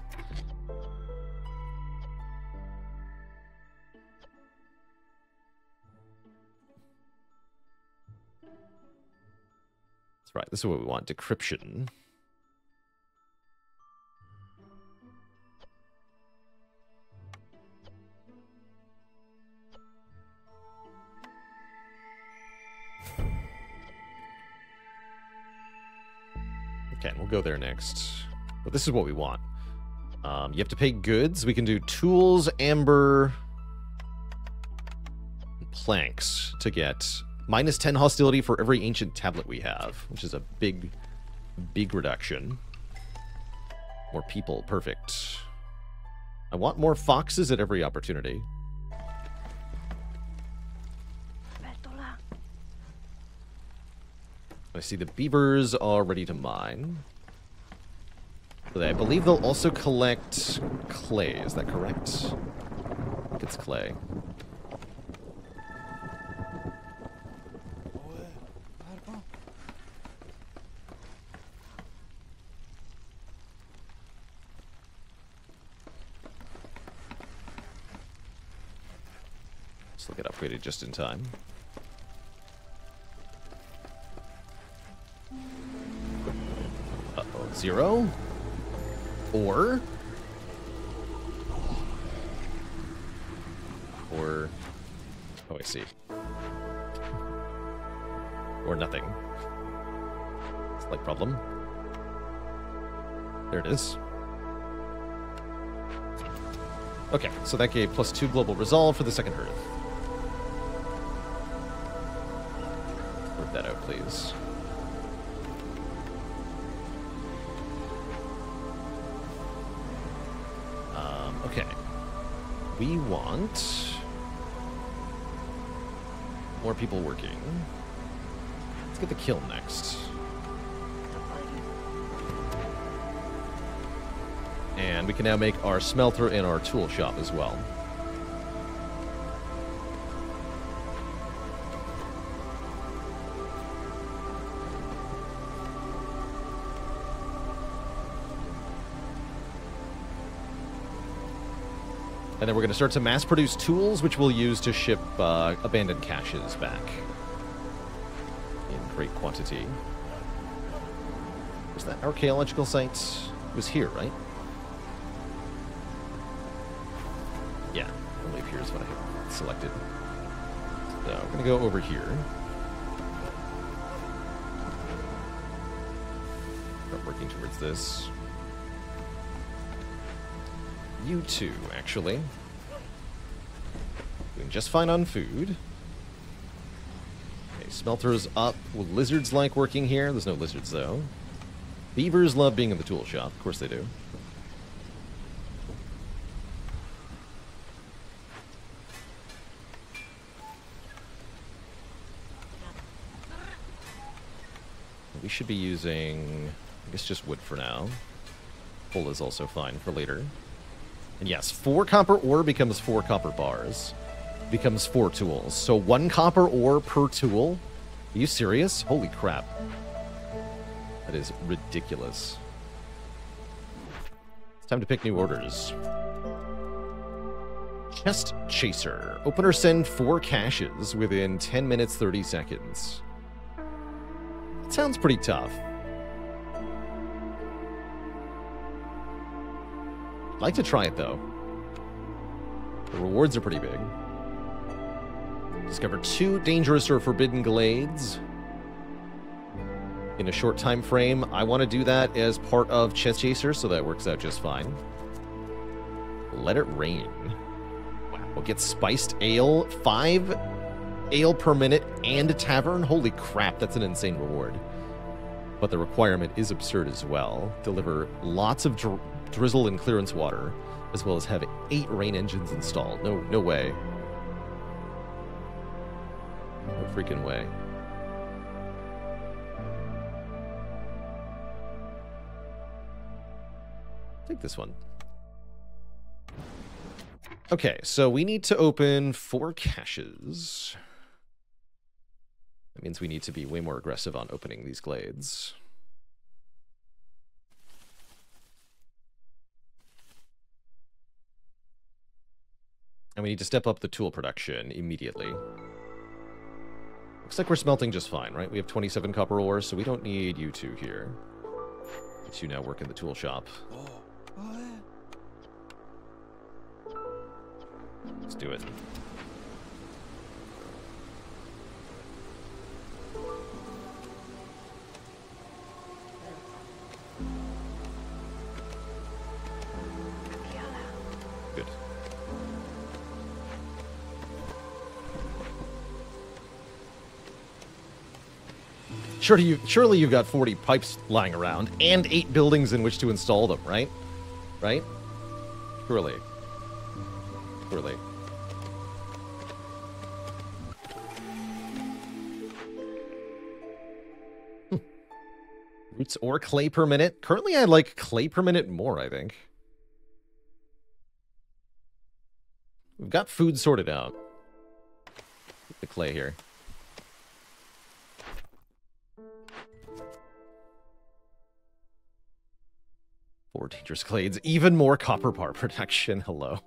That's right. This is what we want. Decryption. Okay, we'll go there next. But this is what we want. You have to pay goods. We can do tools, amber, planks to get minus 10 hostility for every ancient tablet we have, which is a big reduction. More people, perfect. I want more foxes at every opportunity. I see the beavers are ready to mine. I believe they'll also collect clay. Is that correct? I think it's clay. Still get upgraded just in time. 0. Or... Oh, I see. Or nothing. Slight problem. There it is. Okay, so that gave +2 global resolve for the second Earth. Work that out, please. Okay. We want more people working. Let's get the kiln next. And we can now make our smelter and our tool shop as well. And then we're going to start to mass-produce tools, which we'll use to ship abandoned caches back in great quantity. Was that archaeological site? It was here, right? Yeah, only appears when I hit selected. So we're going to go over here. Start working towards this. You two, actually. Doing just fine on food. Okay, smelter's up. Will lizards like working here? There's no lizards, though. Beavers love being in the tool shop. Of course they do. We should be using, I guess, just wood for now. Coal is also fine for later. And yes, 4 copper ore becomes 4 copper bars. Becomes 4 tools. So 1 copper ore per tool? Are you serious? Holy crap. That is ridiculous. It's time to pick new orders. Chest Chaser. Open or send 4 caches within 10 minutes, 30 seconds. That sounds pretty tough. I'd like to try it, though. The rewards are pretty big. Discover 2 dangerous or forbidden glades in a short time frame. I want to do that as part of Chest Chaser, so that works out just fine. Let it rain. Wow. We'll get spiced ale, 5 ale per minute, and a tavern. Holy crap, that's an insane reward. But the requirement is absurd as well. Deliver lots of drizzle and clearance water, as well as have 8 rain engines installed. No way. No freaking way. Take this one. Okay, so we need to open 4 caches. That means we need to be way more aggressive on opening these glades. And we need to step up the tool production immediately. Looks like we're smelting just fine, right? We have 27 copper ore, so we don't need you two here. You two now work in the tool shop. Let's do it. Good. Surely you've got 40 pipes lying around and 8 buildings in which to install them, right? Right? Surely. Surely. Roots or clay per minute? Currently I like clay per minute more, I think. We've got food sorted out. Get the clay here. Four dangerous glades. Even more copper bar production. Hello.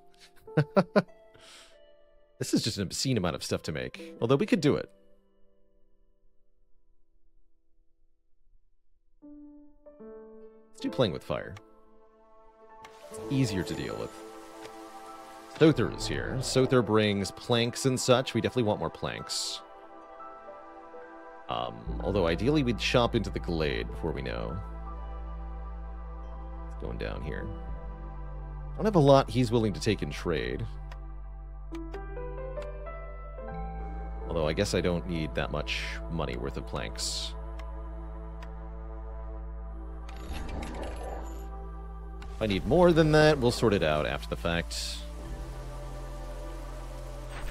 This is just an obscene amount of stuff to make. Although we could do it. Let's do playing with fire. It's easier to deal with. Sother is here. Sother brings planks and such. We definitely want more planks. Although ideally we'd shop into the glade before we know. It's going down here. I don't have a lot he's willing to take in trade. Although I guess I don't need that much money worth of planks. If I need more than that, we'll sort it out after the fact.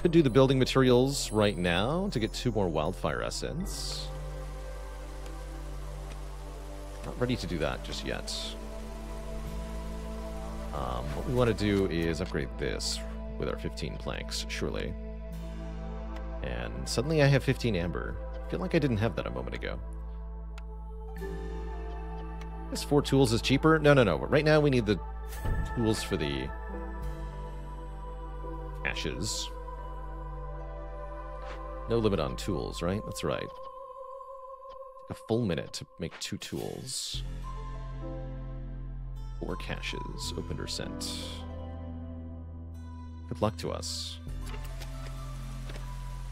Could do the building materials right now to get 2 more wildfire essence. Not ready to do that just yet. What we want to do is upgrade this with our 15 planks, surely. And suddenly I have 15 amber. I feel like I didn't have that a moment ago. I guess 4 tools is cheaper? No. But right now we need the tools for the ashes. No limit on tools, right? That's right. Take a full minute to make 2 tools. 4 caches, opened or sent. Good luck to us.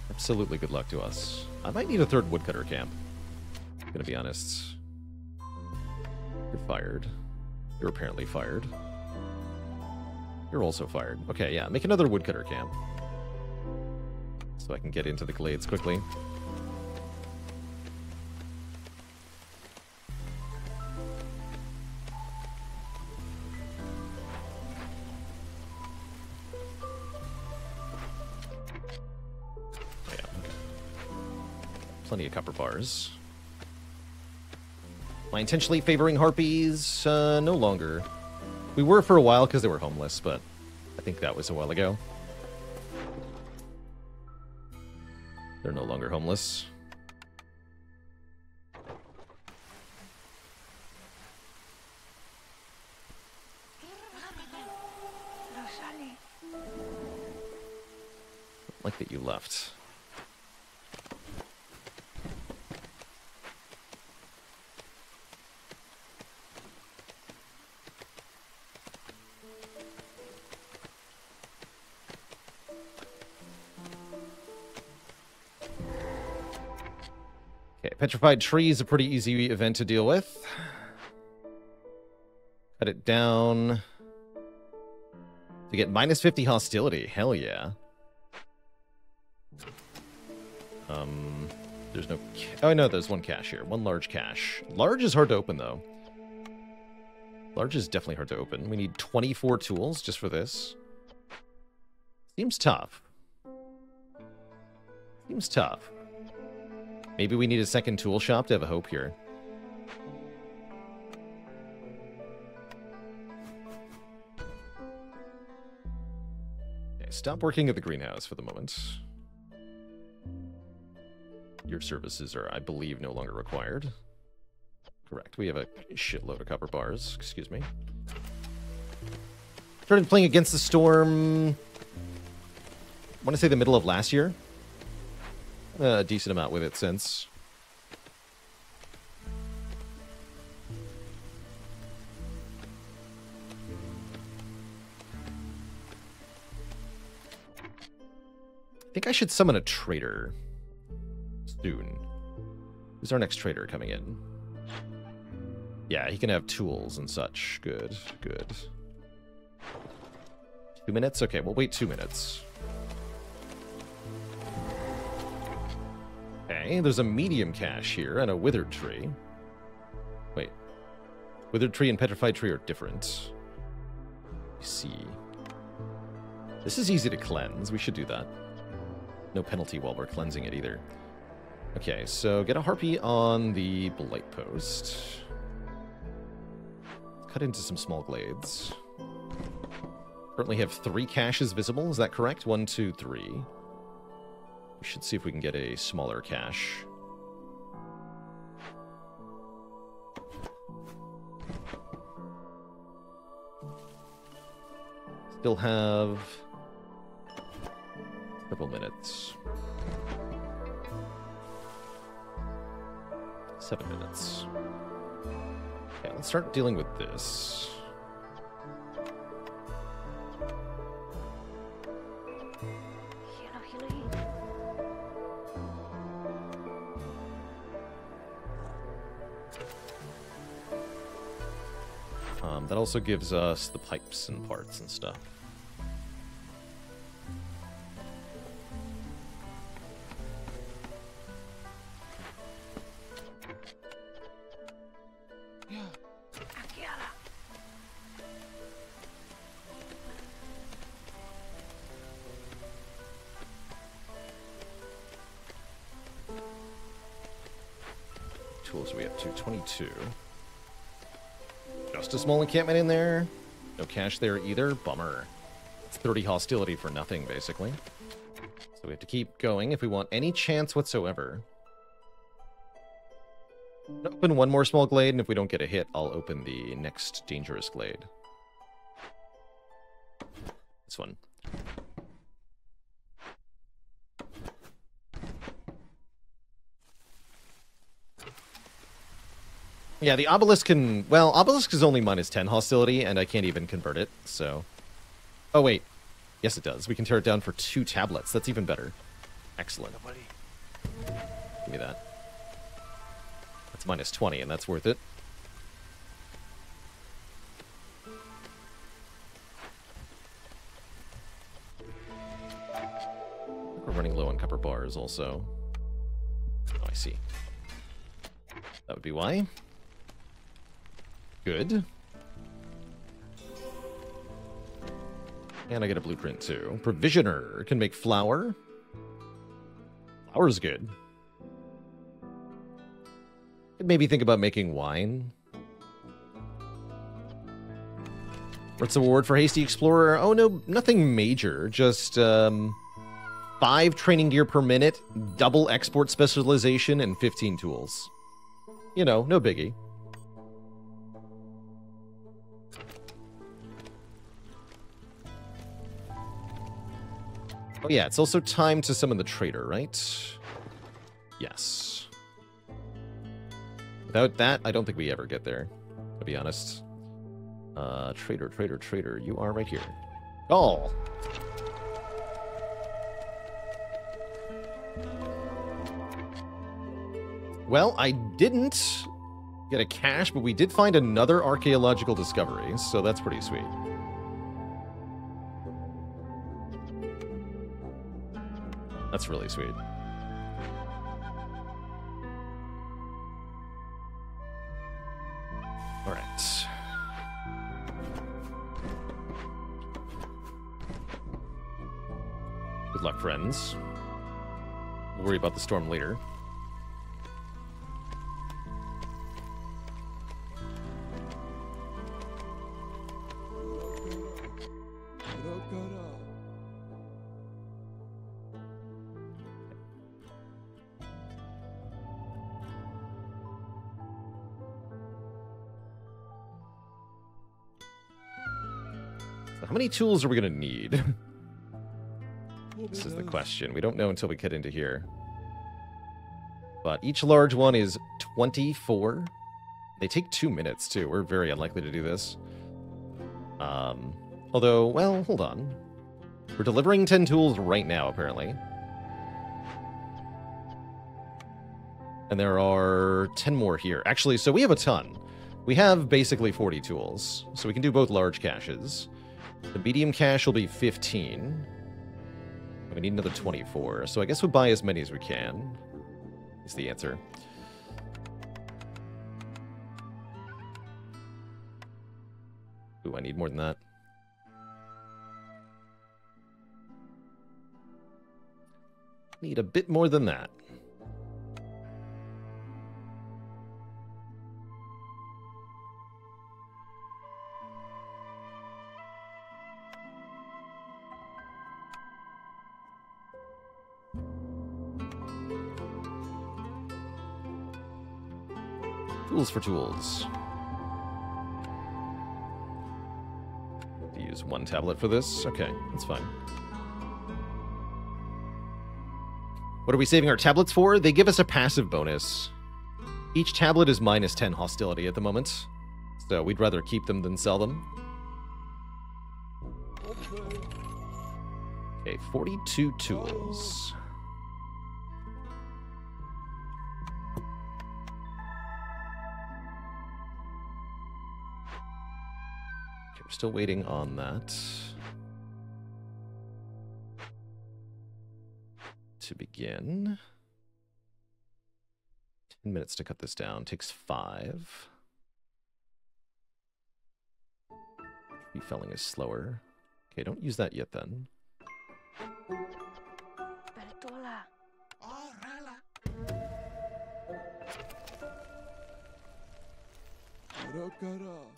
Absolutely good luck to us. I might need a 3rd woodcutter camp. I'm gonna be honest. You're fired. You're apparently fired. You're also fired. Okay, yeah, make another woodcutter camp. So I can get into the glades quickly. Plenty of copper bars. Am I intentionally favoring harpies? No longer. We were for a while because they were homeless, but I think that was a while ago. They're no longer homeless. Like that you left. Okay, petrified tree is a pretty easy event to deal with. Cut it down to get minus 50 hostility. Hell yeah. There's no... Oh, no, there's 1 cache here. 1 large cache. Large is hard to open, though. Large is definitely hard to open. We need 24 tools just for this. Seems tough. Seems tough. Maybe we need a 2nd tool shop to have a hope here. Okay, stop working at the greenhouse for the moment. Your services are, I believe, no longer required. Correct. We have a shitload of copper bars. Excuse me. Started playing Against the Storm... I want to say the middle of last year. A decent amount with it since. I think I should summon a trader soon. Who's our next trader coming in? Yeah, he can have tools and such. Good, good. 2 minutes? Okay, we'll wait 2 minutes. Okay, there's a medium cache here and a withered tree. Wait. Withered tree and petrified tree are different. Let me see. This is easy to cleanse. We should do that. No penalty while we're cleansing it either. Okay, so get a harpy on the blight post. Cut into some small glades. Currently have 3 caches visible. Is that correct? 1, 2, 3. We should see if we can get a smaller cache. Still have several minutes. 7 minutes. Okay, let's start dealing with this. That also gives us the pipes and parts and stuff. Tools we have 222. Just a small encampment in there. No cash there either. Bummer. It's 30 hostility for nothing, basically. So we have to keep going if we want any chance whatsoever. I'll open one more small glade, and if we don't get a hit, I'll open the next dangerous glade. This one. Yeah, the obelisk can... Well, obelisk is only minus 10 hostility, and I can't even convert it, so... Oh, wait. Yes, it does. We can tear it down for 2 tablets. That's even better. Excellent. Give me that. That's minus 20, and that's worth it. We're running low on copper bars, also. Oh, I see. That would be why. Good. And I get a blueprint, too. Provisioner can make flour. Flour's good. Could maybe think about making wine. What's the reward for Hasty Explorer? Oh, no, nothing major. Just, 5 training gear per minute, double export specialization, and 15 tools. You know, no biggie. Oh yeah, it's also time to summon the trader, right? Yes. Without that, I don't think we ever get there, to be honest. Trader, you are right here. Oh! Well, I didn't get a cache, but we did find another archaeological discovery, so that's pretty sweet. That's really sweet. All right. Good luck, friends. We'll worry about the storm later. How many tools are we going to need? This is the question. We don't know until we get into here. But each large one is 24. They take 2 minutes, too. We're very unlikely to do this. Although, well, hold on. We're delivering 10 tools right now, apparently. And there are 10 more here. Actually, so we have a ton. We have basically 40 tools. So we can do both large caches. The medium cache will be 15. We need another 24. So I guess we'll buy as many as we can. Is the answer. Ooh, I need more than that. Need a bit more than that. Tools for tools. To use 1 tablet for this? Okay, that's fine. What are we saving our tablets for? They give us a passive bonus. Each tablet is minus 10 hostility at the moment. So we'd rather keep them than sell them. Okay, 42 tools. Okay, we're still waiting on that. To begin. 10 minutes to cut this down. Takes 5. Tree felling is slower. Okay, don't use that yet then.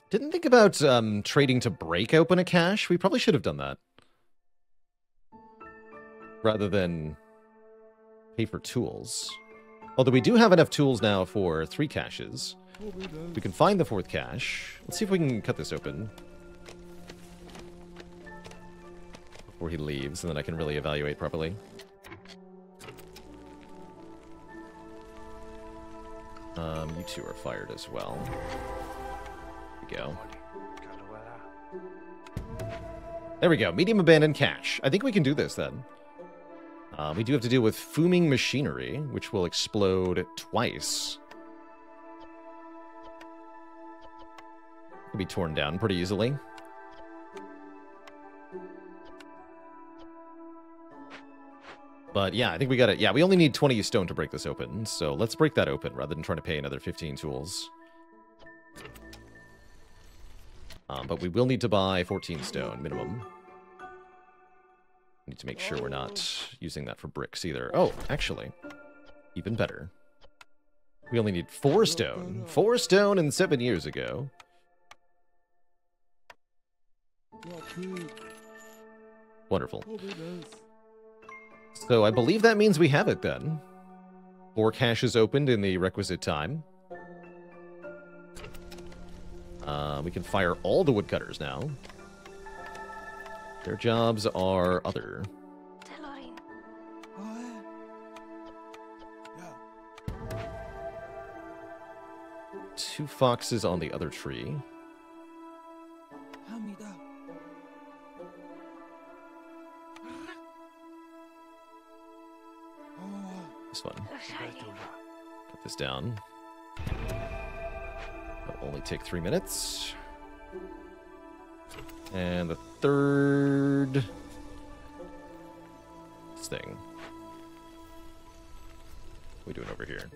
Didn't think about trading to break open a cache. We probably should have done that. Rather than pay for tools. Although we do have enough tools now for 3 caches. We can find the 4th cache. Let's see if we can cut this open before he leaves, and then I can really evaluate properly. You 2 are fired as well. There we go. There we go. Medium abandoned cache. I think we can do this then. We do have to deal with fuming machinery, which will explode twice. Can be torn down pretty easily. But yeah, I think we got it. Yeah, we only need 20 stone to break this open, so let's break that open rather than trying to pay another 15 tools. But we will need to buy 14 stone minimum. Need to make sure we're not using that for bricks either. Oh, actually, even better. We only need 4 stone. 4 stone and 7 years ago. Wonderful. So I believe that means we have it then. 4 caches opened in the requisite time. We can fire all the woodcutters now. Their jobs are other. 2 foxes on the other tree. This one. Cut this down. That'll only take 3 minutes. And the 3rd thing. What are we doing over here?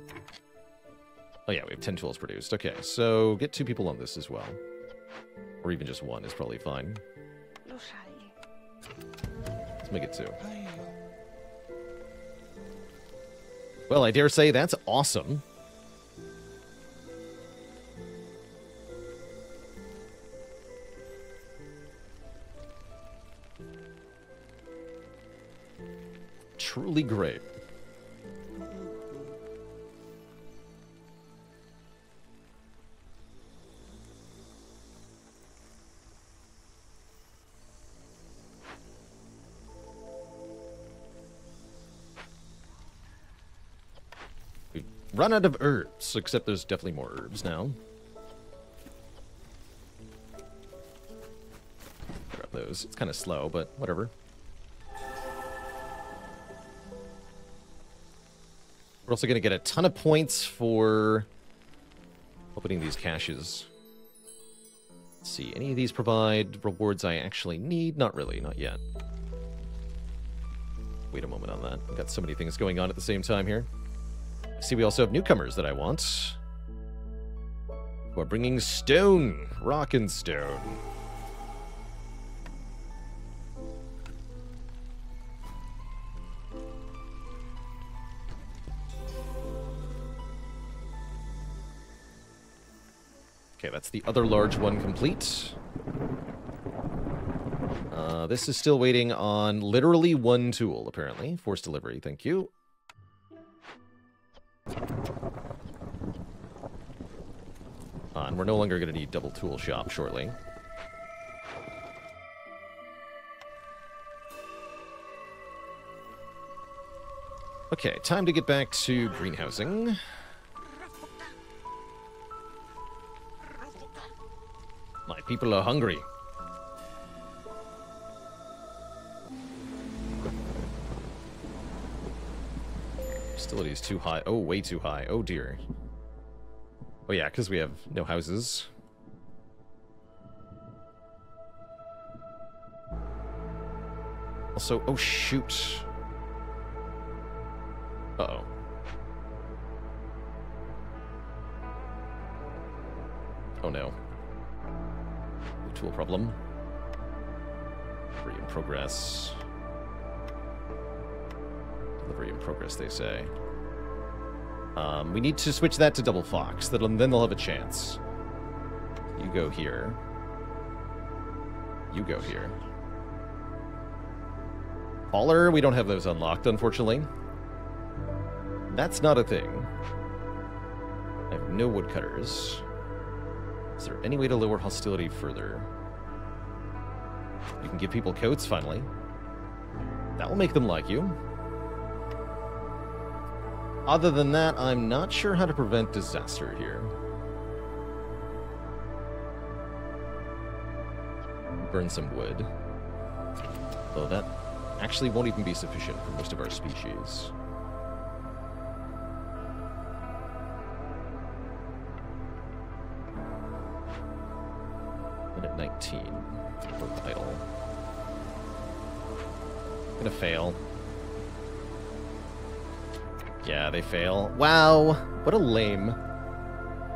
Oh yeah, we have 10 tools produced. Okay, so get 2 people on this as well. Or even just 1 is probably fine. Let's make it 2. Well, I dare say that's awesome. Truly great. We've run out of herbs, except there's definitely more herbs now. Grab those. It's kind of slow, but whatever. We're also going to get a ton of points for opening these caches. Let's see, any of these provide rewards I actually need? Not really, not yet. Wait a moment on that. We've got so many things going on at the same time here. I see we also have newcomers that I want. Who are bringing stone. Rock and stone. Okay, that's the other large one complete. This is still waiting on literally 1 tool, apparently. Forced delivery, thank you. And we're no longer going to need double tool shop shortly. Okay, time to get back to greenhousing. People are hungry. Hostility is too high. Oh, way too high. Oh, dear. Oh, yeah, because we have no houses. Also, oh, shoot. Uh-oh. Oh, no. Tool problem. Delivery in progress. Delivery in progress, they say. We need to switch that to double fox. Then they'll have a chance. You go here. You go here. Hauler, we don't have those unlocked, unfortunately. That's not a thing. I have no woodcutters. Is there any way to lower hostility further? You can give people coats, finally. That will make them like you. Other than that, I'm not sure how to prevent disaster here. Burn some wood. Though that actually won't even be sufficient for most of our species. Minute 19. Work idle. Gonna fail. Yeah, they fail. Wow, what a lame.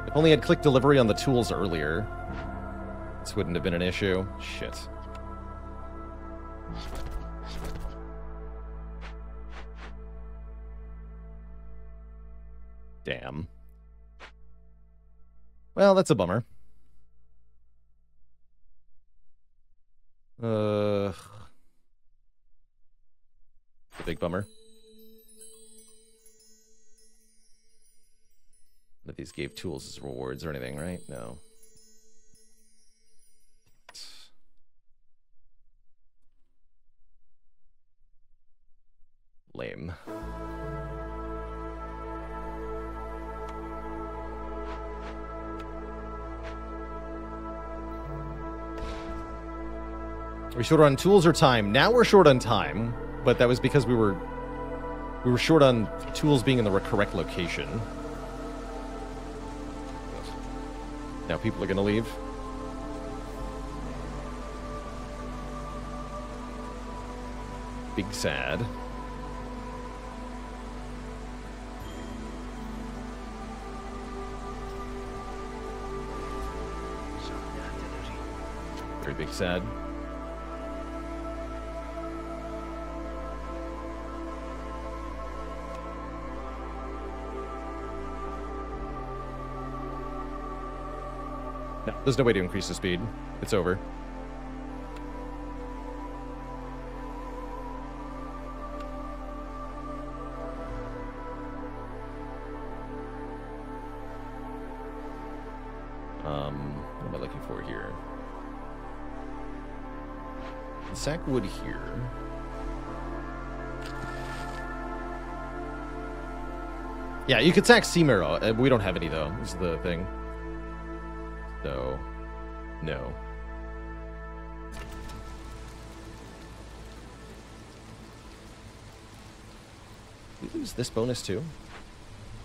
If only I'd clicked delivery on the tools earlier, this wouldn't have been an issue. Shit. Damn. Well, that's a bummer. A big bummer. That these gave tools as rewards or anything, right? No. Lame. Are we short on tools or time? Now we're short on time, but that was because we were short on tools being in the correct location. Now people are gonna leave. Big sad. Very big sad. No, there's no way to increase the speed. It's over. What am I looking for here? Sack wood here. Yeah, you could sack sea marrow. We don't have any, though, is the thing. So, no. Did we lose this bonus, too?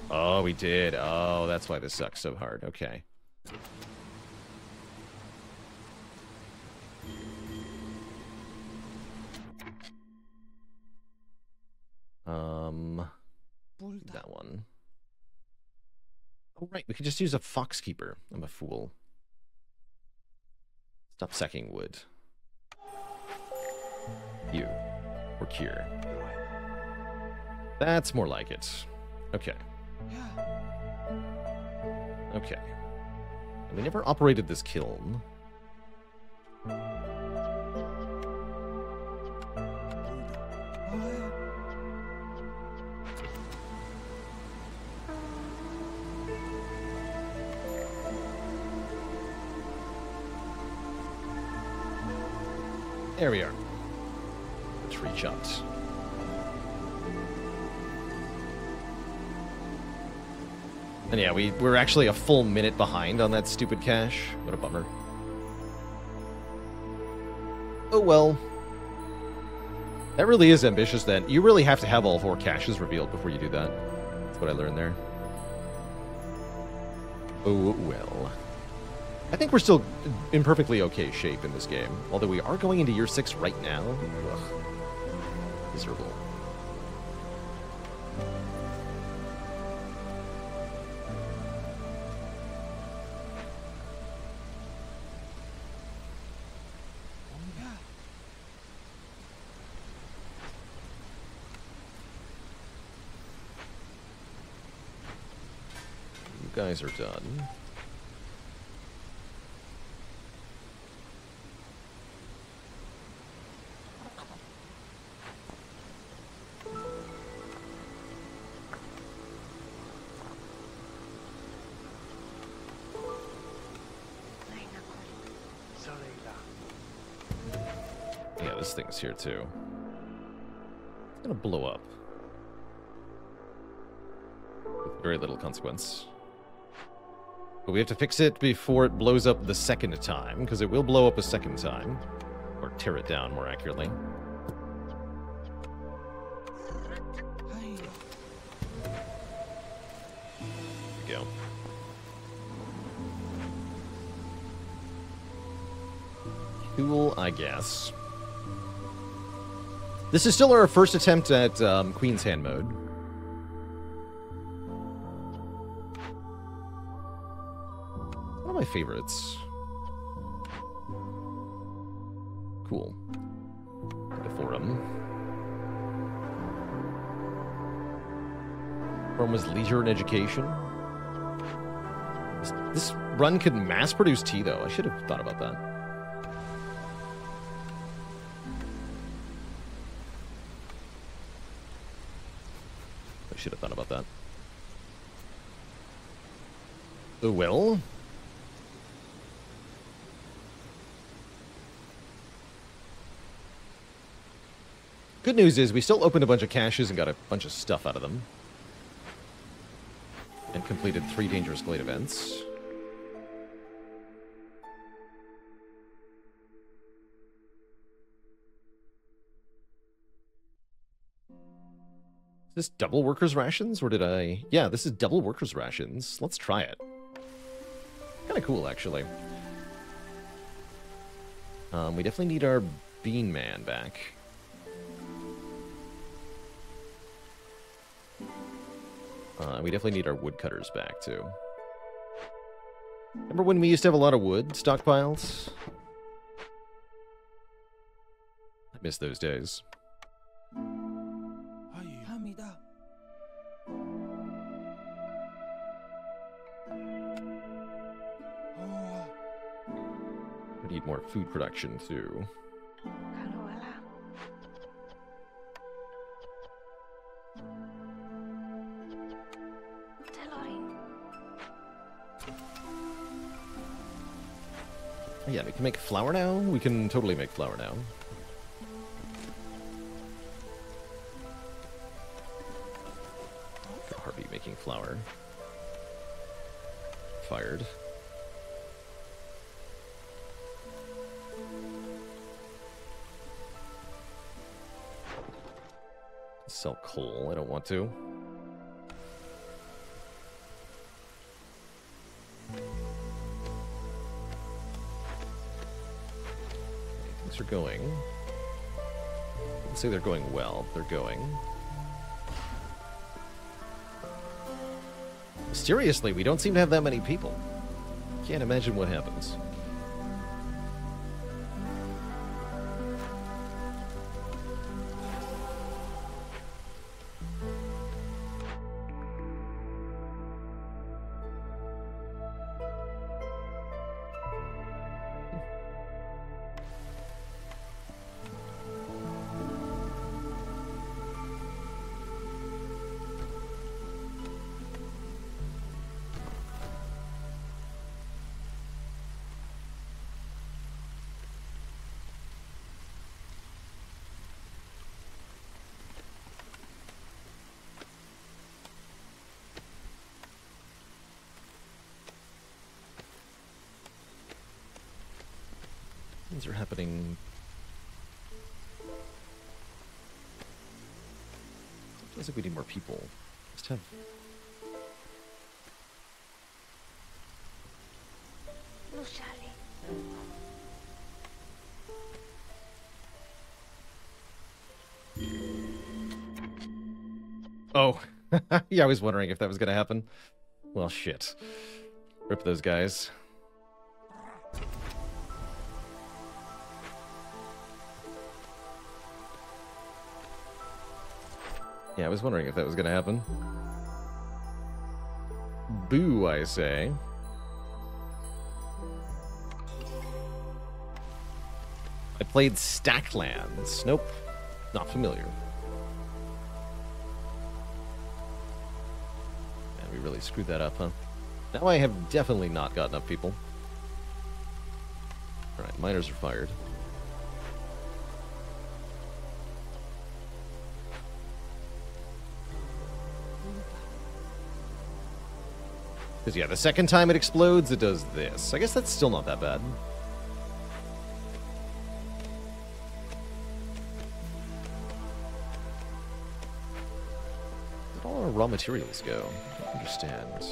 Oh, we did. Oh, that's why this sucks so hard. Okay. That one. Oh, right. We could just use a fox keeper. I'm a fool. Stop sacking wood. You. Or cure. That's more like it. Okay. Okay. We never operated this kiln. There we are. The tree chopped. And yeah, we're actually a full minute behind on that stupid cache. What a bummer. Oh well. That really is ambitious then. You really have to have all 4 caches revealed before you do that. That's what I learned there. Oh well. I think we're still in perfectly okay shape in this game. Although we are going into year 6 right now. Ugh. Miserable. You guys are done. Yeah, this thing's here too. It's gonna blow up. With very little consequence. But we have to fix it before it blows up the second time, because it will blow up a second time. Or tear it down, more accurately. There we go. Cool, I guess. This is still our first attempt at Queen's Hand mode. One of my favorites. Cool. The forum. Forum was leisure and education. This run could mass produce tea, though. I should have thought about that. I should have thought about that. Oh, well. Good news is we still opened a bunch of caches and got a bunch of stuff out of them. And completed 3 dangerous glade events. Is this double workers' rations, or did I... Yeah, this is double workers' rations. Let's try it. Kind of cool, actually. We definitely need our bean man back. We definitely need our woodcutters back, too. Remember when we used to have a lot of wood stockpiled? I miss those days. We need more food production, too. Yeah, we can make flour now? We can totally make flour now. Harvey making flour. Fired. Sell coal, I don't want to. Things are going. Let's say they're going well. They're going. Mysteriously, we don't seem to have that many people. Can't imagine what happens. Things are happening Feels like we need more people. Just have... Oh, yeah, I was wondering if that was going to happen. Well, shit. Rip those guys. Yeah, I was wondering if that was going to happen. Boo, I say. I played Stacklands. Nope, not familiar. Man, we really screwed that up, huh? Now I have definitely not got enough people. Alright, miners are fired. Because, yeah, the second time it explodes, it does this. I guess that's still not that bad. Where'd all our raw materials go? I don't understand.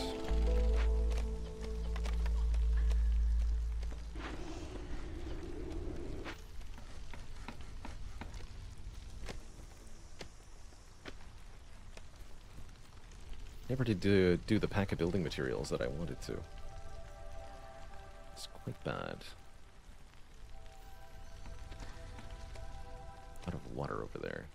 Never did do the pack of building materials that I wanted to. It's quite bad. Out of water over there.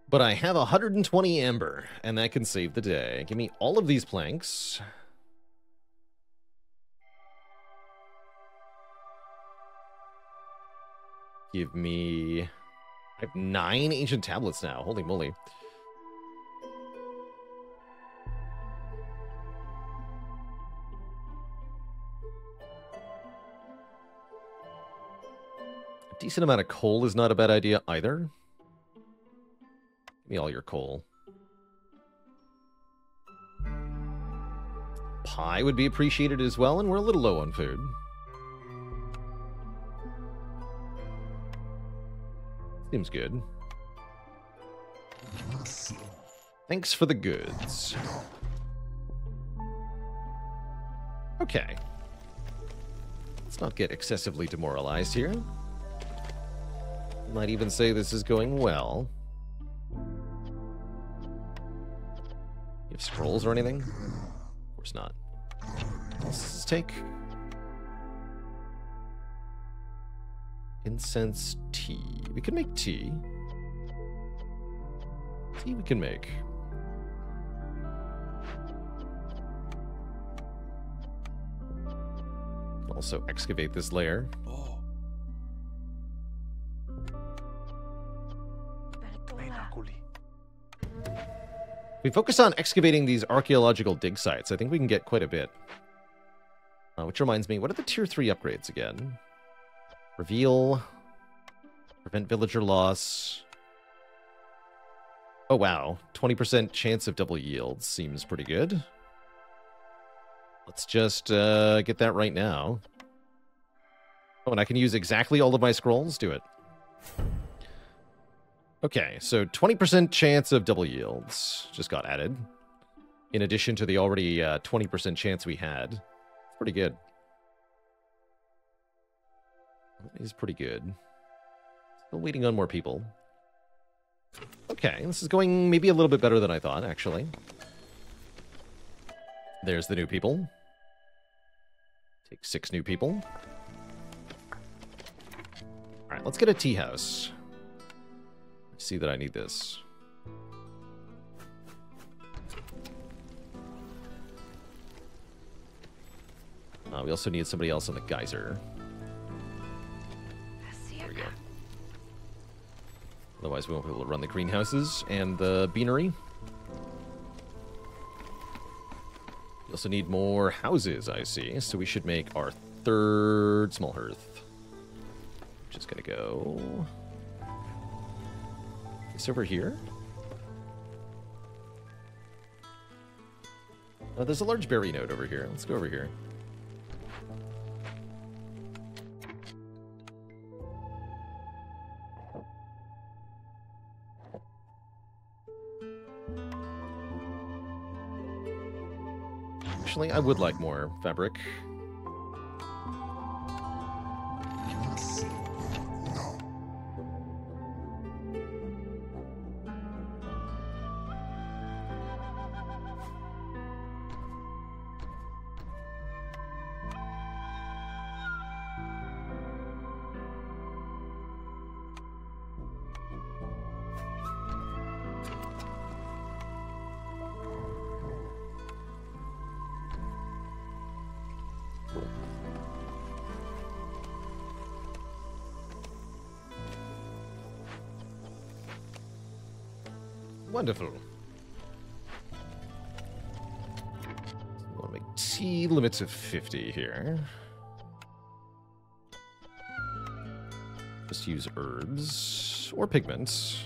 But I have 120 amber, and that can save the day. Give me all of these planks. Give me... I have 9 ancient tablets now. Holy moly. A decent amount of coal is not a bad idea either. Give me all your coal. Pie would be appreciated as well, and we're a little low on food. Seems good. Thanks for the goods. Okay. Let's not get excessively demoralized here. Might even say this is going well. You have scrolls or anything? Of course not. What else does this take? Incense tea. We can make tea. Tea we can make. Also excavate this layer. We focus on excavating these archaeological dig sites. I think we can get quite a bit. Which reminds me, what are the tier 3 upgrades again? Reveal. Prevent villager loss. Oh, wow. 20% chance of double yields. Seems pretty good. Let's just get that right now. Oh, and I can use exactly all of my scrolls? Do it. Okay, so 20% chance of double yields just got added. In addition to the already 20% chance we had. It's pretty good. That is pretty good. Still waiting on more people. Okay, this is going maybe a little bit better than I thought, actually. There's the new people. Take 6 new people. Alright, let's get a tea house. See that I need this. We also need somebody else on the geyser. There we go. Otherwise, we won't be able to run the greenhouses and the beanery. We also need more houses, I see. So we should make our 3rd small hearth. Just gonna go... It's over here? Oh, there's a large berry node over here. Let's go over here. actually. I would like more fabric. Wonderful. We want to make tea limits of 50 here. Just use herbs or pigments.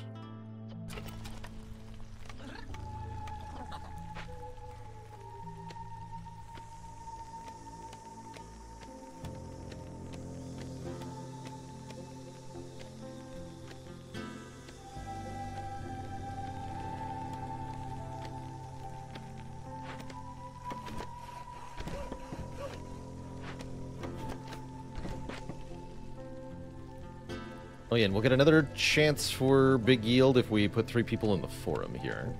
Oh yeah, and we'll get another chance for big yield if we put 3 people in the forum here.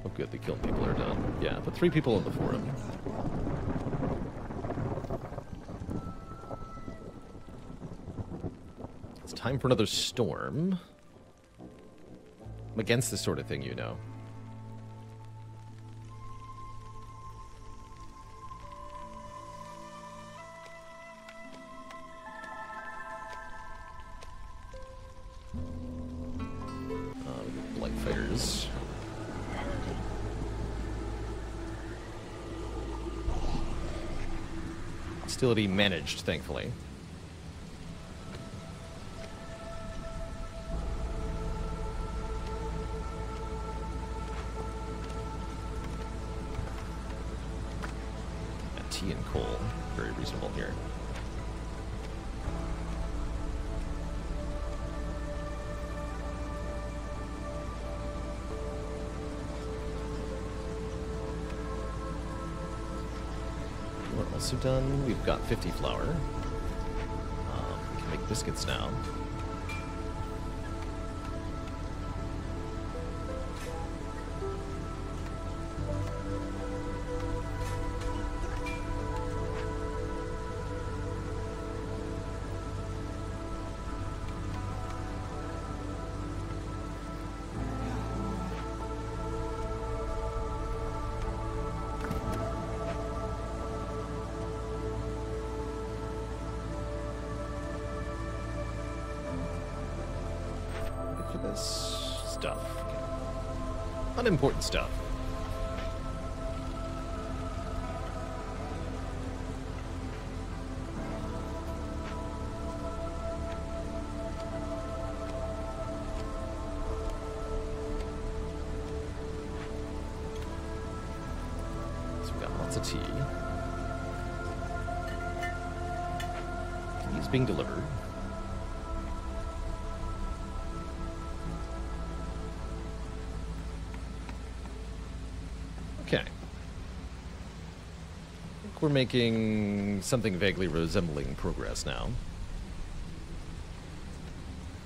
Oh good, the kill people are done. Yeah, put 3 people in the forum. It's time for another storm. I'm against this sort of thing, you know. Blightfighters. Hostility managed, thankfully. Tea and coal, very reasonable here. We're also done. We've got 50 flour. We can make biscuits now. Stuff. Unimportant stuff. So we've got lots of tea. Tea is being delivered. Okay. I think we're making something vaguely resembling progress now.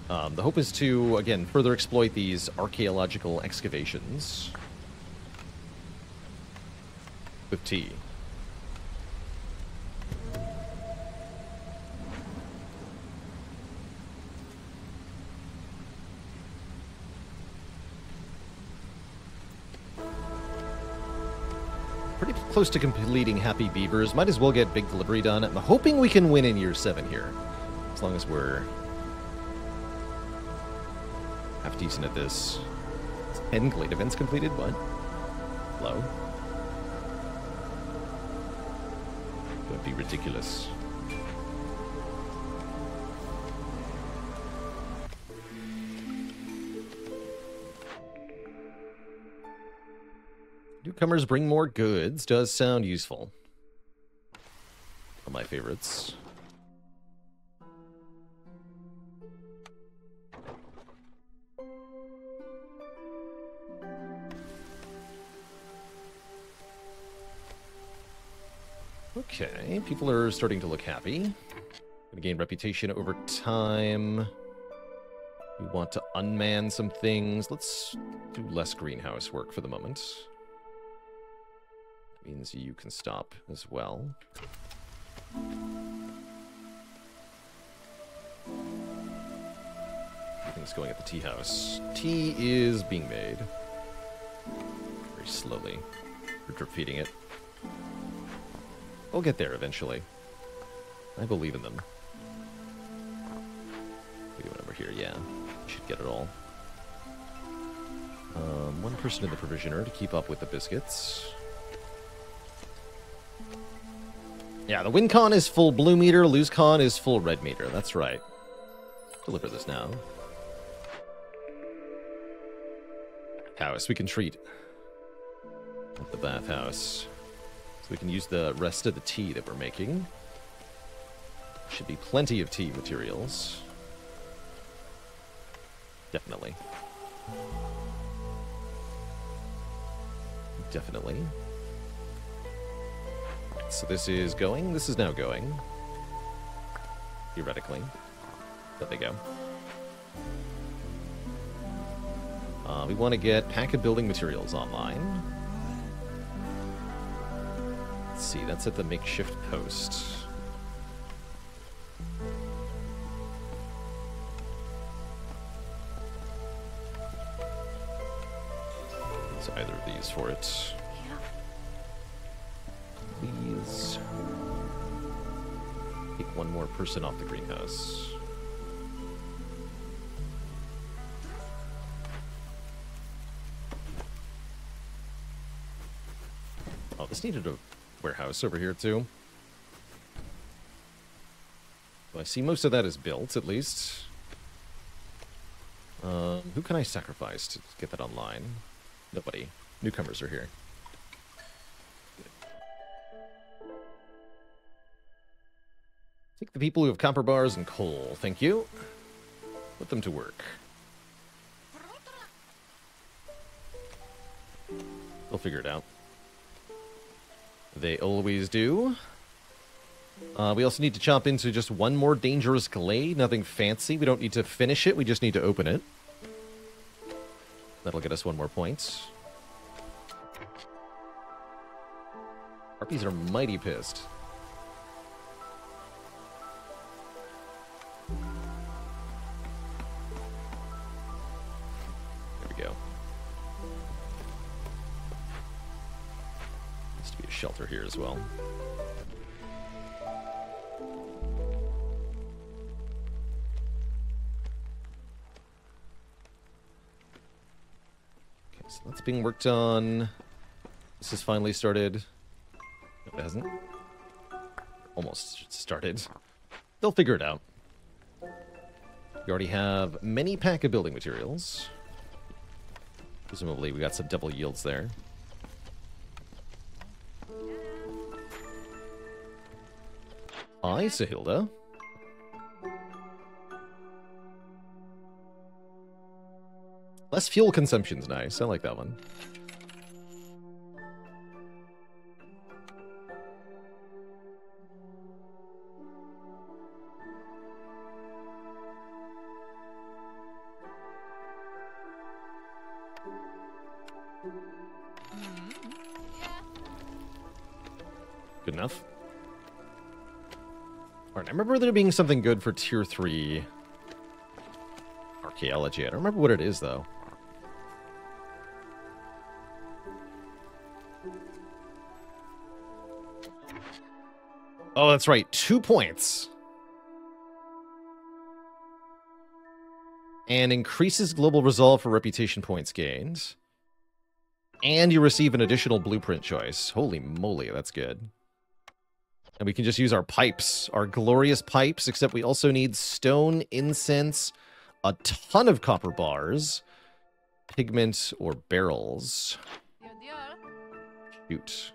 The hope is to, again, further exploit these archaeological excavations with tea. Pretty close to completing Happy Beavers. Might as well get big delivery done. I'm hoping we can win in year 7 here. As long as we're half decent at this. 10 Glade events completed? What? Low? Don't be ridiculous. Newcomers bring more goods. Does sound useful. One of my favorites. Okay, people are starting to look happy. Gonna gain reputation over time. We want to unman some things. Let's do less greenhouse work for the moment. That means you can stop as well. Everything's going at the tea house. Tea is being made. Very slowly. We're drip feeding it. We'll get there eventually. I believe in them. We went over here, yeah. We should get it all. One person in the provisioner to keep up with the biscuits. Yeah, the win con is full blue meter, lose con is full red meter. That's right. Deliver this now. House, we can treat at the bathhouse. So we can use the rest of the tea that we're making. Should be plenty of tea materials. Definitely. Definitely. So this is going. This is now going. Theoretically. There they go. We want to get pack of building materials online. Let's see, that's at the makeshift post. Use either of these for it. Please. Take one more person off the greenhouse. Oh, this needed a warehouse over here, too. Well, I see most of that is built, at least. Who can I sacrifice to get that online? Nobody. Newcomers are here. Take the people who have copper bars and coal. Thank you. Put them to work. They'll figure it out. They always do. We also need to chop into just one more dangerous glade. Nothing fancy. We don't need to finish it. We just need to open it. That'll get us one more point. Harpies are mighty pissed. There we go. Needs to be a shelter here as well. Okay, so that's being worked on. This has finally started. No, it hasn't. Almost started. They'll figure it out. We already have many pack of building materials. Presumably we got some double yields there. Hi, Sahilda. Less fuel consumption's nice. I like that one. Good enough. Alright, I remember there being something good for tier 3 archaeology. I don't remember what it is, though. Oh, that's right. 2 points. And increases global resolve for reputation points gained. And you receive an additional blueprint choice. Holy moly, that's good. And we can just use our pipes, our glorious pipes, except we also need stone, incense, a ton of copper bars, pigment, or barrels. Shoot.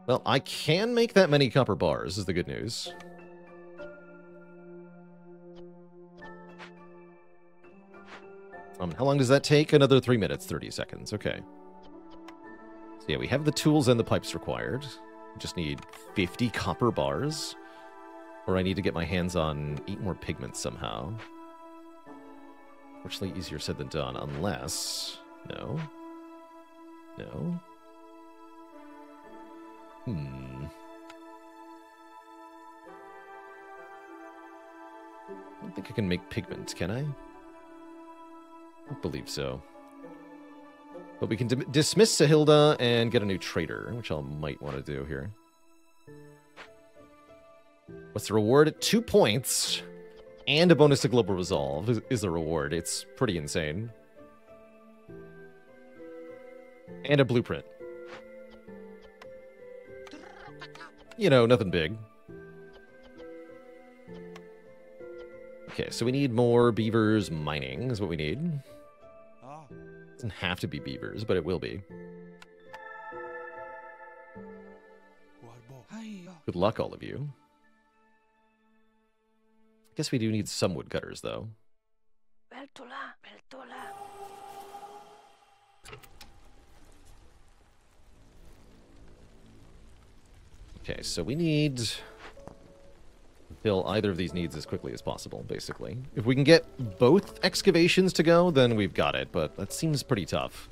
Well, I can make that many copper bars, is the good news. How long does that take? Another 3 minutes, 30 seconds. Okay. Yeah, we have the tools and the pipes required. We just need 50 copper bars. Or I need to get my hands on 8 more pigments somehow. Fortunately, easier said than done, unless... No. No. I don't think I can make pigment, can I? I don't believe so. But we can dismiss Sahilda and get a new trader, which I might want to do here. What's the reward? 2 points and a bonus to global resolve is the reward. It's pretty insane. And a blueprint. You know, nothing big. Okay, so we need more beavers mining is what we need. Doesn't have to be beavers, but it will be. Good luck, all of you. I guess we do need some woodcutters, though. Okay, so we need to fill either of these needs as quickly as possible, basically. If we can get both excavations to go, then we've got it, but that seems pretty tough.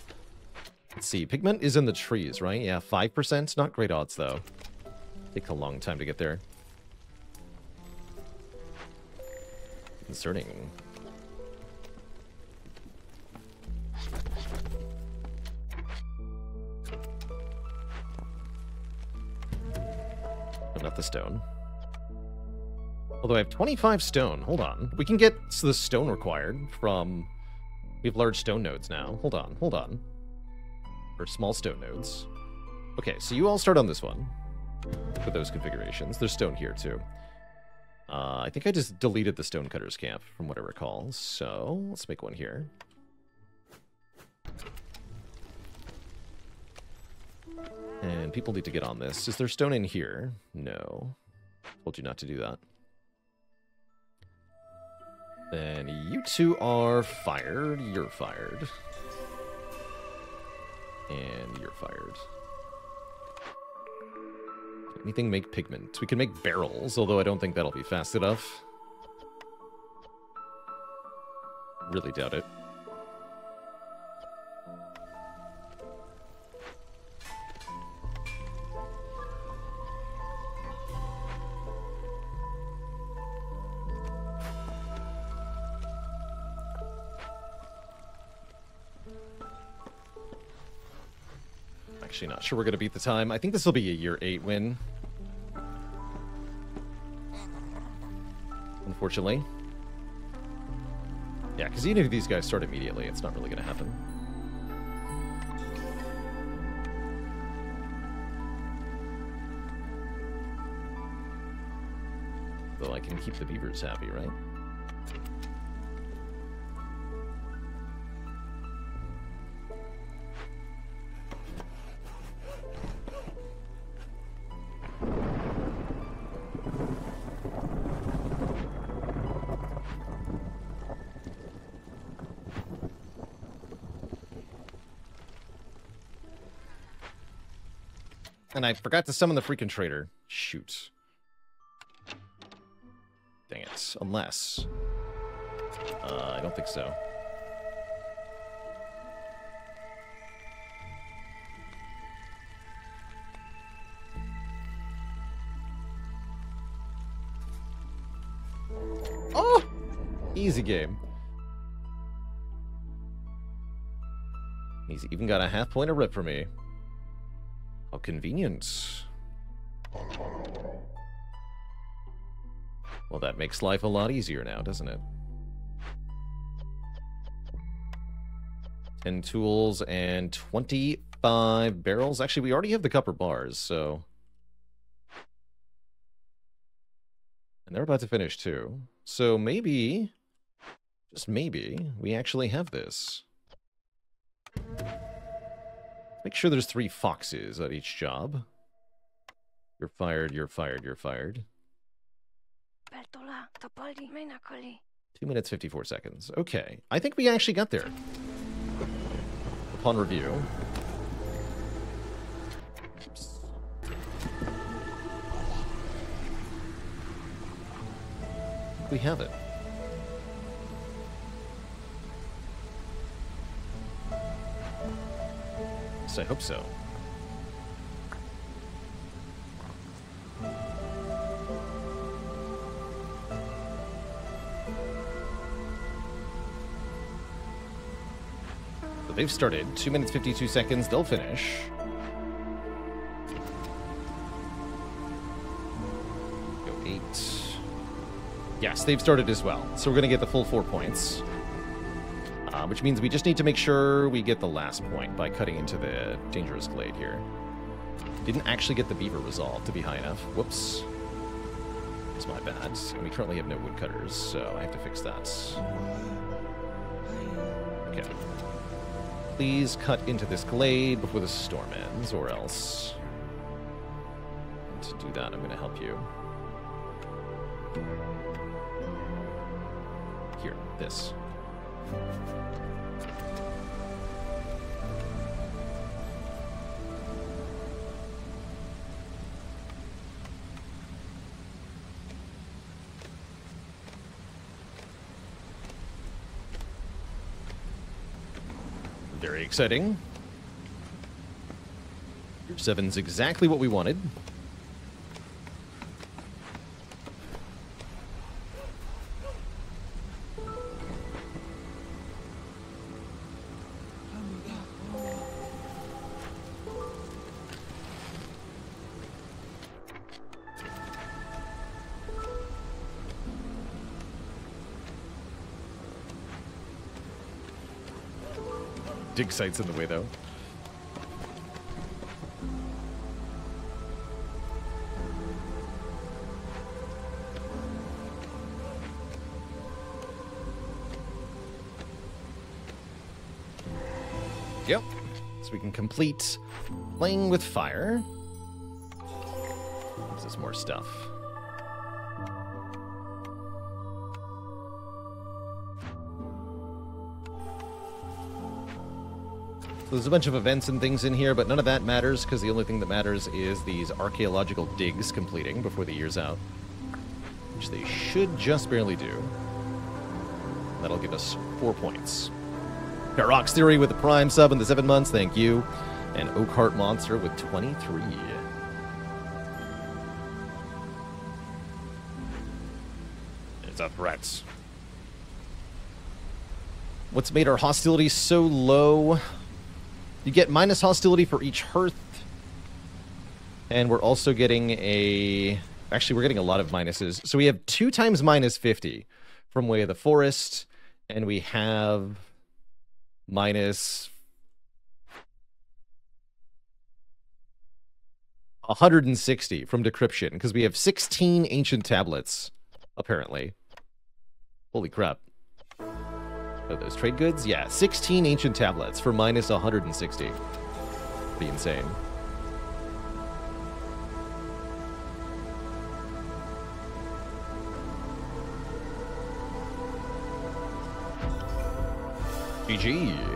Let's see, pigment is in the trees, right? Yeah, 5%, not great odds, though. Take a long time to get there. Concerning. But not the stone. Although I have 25 stone. Hold on. We can get the stone required from... We have large stone nodes now. Hold on, hold on. Or small stone nodes. Okay, so you all start on this one. With those configurations. There's stone here, too. I think I just deleted the stonecutter's camp, from what I recall. So, let's make one here. And people need to get on this. Is there stone in here? No. Told you not to do that. Then you two are fired. You're fired. And you're fired. Anything make pigment? We can make barrels, although I don't think that'll be fast enough. Really doubt it. Actually not sure we're going to beat the time. I think this will be a year 8 win. Unfortunately. Yeah, because even if these guys start immediately, it's not really going to happen. Though I can keep the beavers happy, right? And I forgot to summon the freaking trader. Shoot. Dang it. Unless... I don't think so. Oh! Easy game. He's even got a half point of rip for me. How convenient. Well, that makes life a lot easier now, doesn't it? 10 tools and 25 barrels. Actually, we already have the copper bars, so... And they're about to finish, too. So maybe, just maybe, we actually have this. Make sure there's 3 foxes at each job. You're fired, you're fired, you're fired. 2 minutes, 54 seconds. Okay, I think we actually got there. Upon review. We have it. So I hope so. So they've started. 2 minutes, 52 seconds. They'll finish. Go 8. Yes, they've started as well. So we're going to get the full 4 points. Which means we just need to make sure we get the last point by cutting into the dangerous glade here. Didn't actually get the beaver resolved to be high enough. Whoops. It's my bad. And we currently have no woodcutters, so I have to fix that. Okay. Please cut into this glade before the storm ends, or else... To do that, I'm going to help you. Here, this. Very exciting. Year 7's exactly what we wanted. Dig site's in the way, though. Yep. So we can complete playing with fire. Gives us more stuff. So there's a bunch of events and things in here, but none of that matters, because the only thing that matters is these archaeological digs completing before the year's out. Which they should just barely do. That'll give us 4 points. Pararox Theory with the Prime sub in the 7 months, thank you. And Oakheart Monster with 23. It's a threat. What's made our hostility so low? You get minus hostility for each hearth. And we're also getting a... Actually, we're getting a lot of minuses. So we have 2 times minus 50 from Way of the Forest. And we have minus 160 from Decryption. Because we have 16 ancient tablets, apparently. Holy crap. Oh, those trade goods? Yeah, 16 ancient tablets for minus 160. Pretty insane. GG.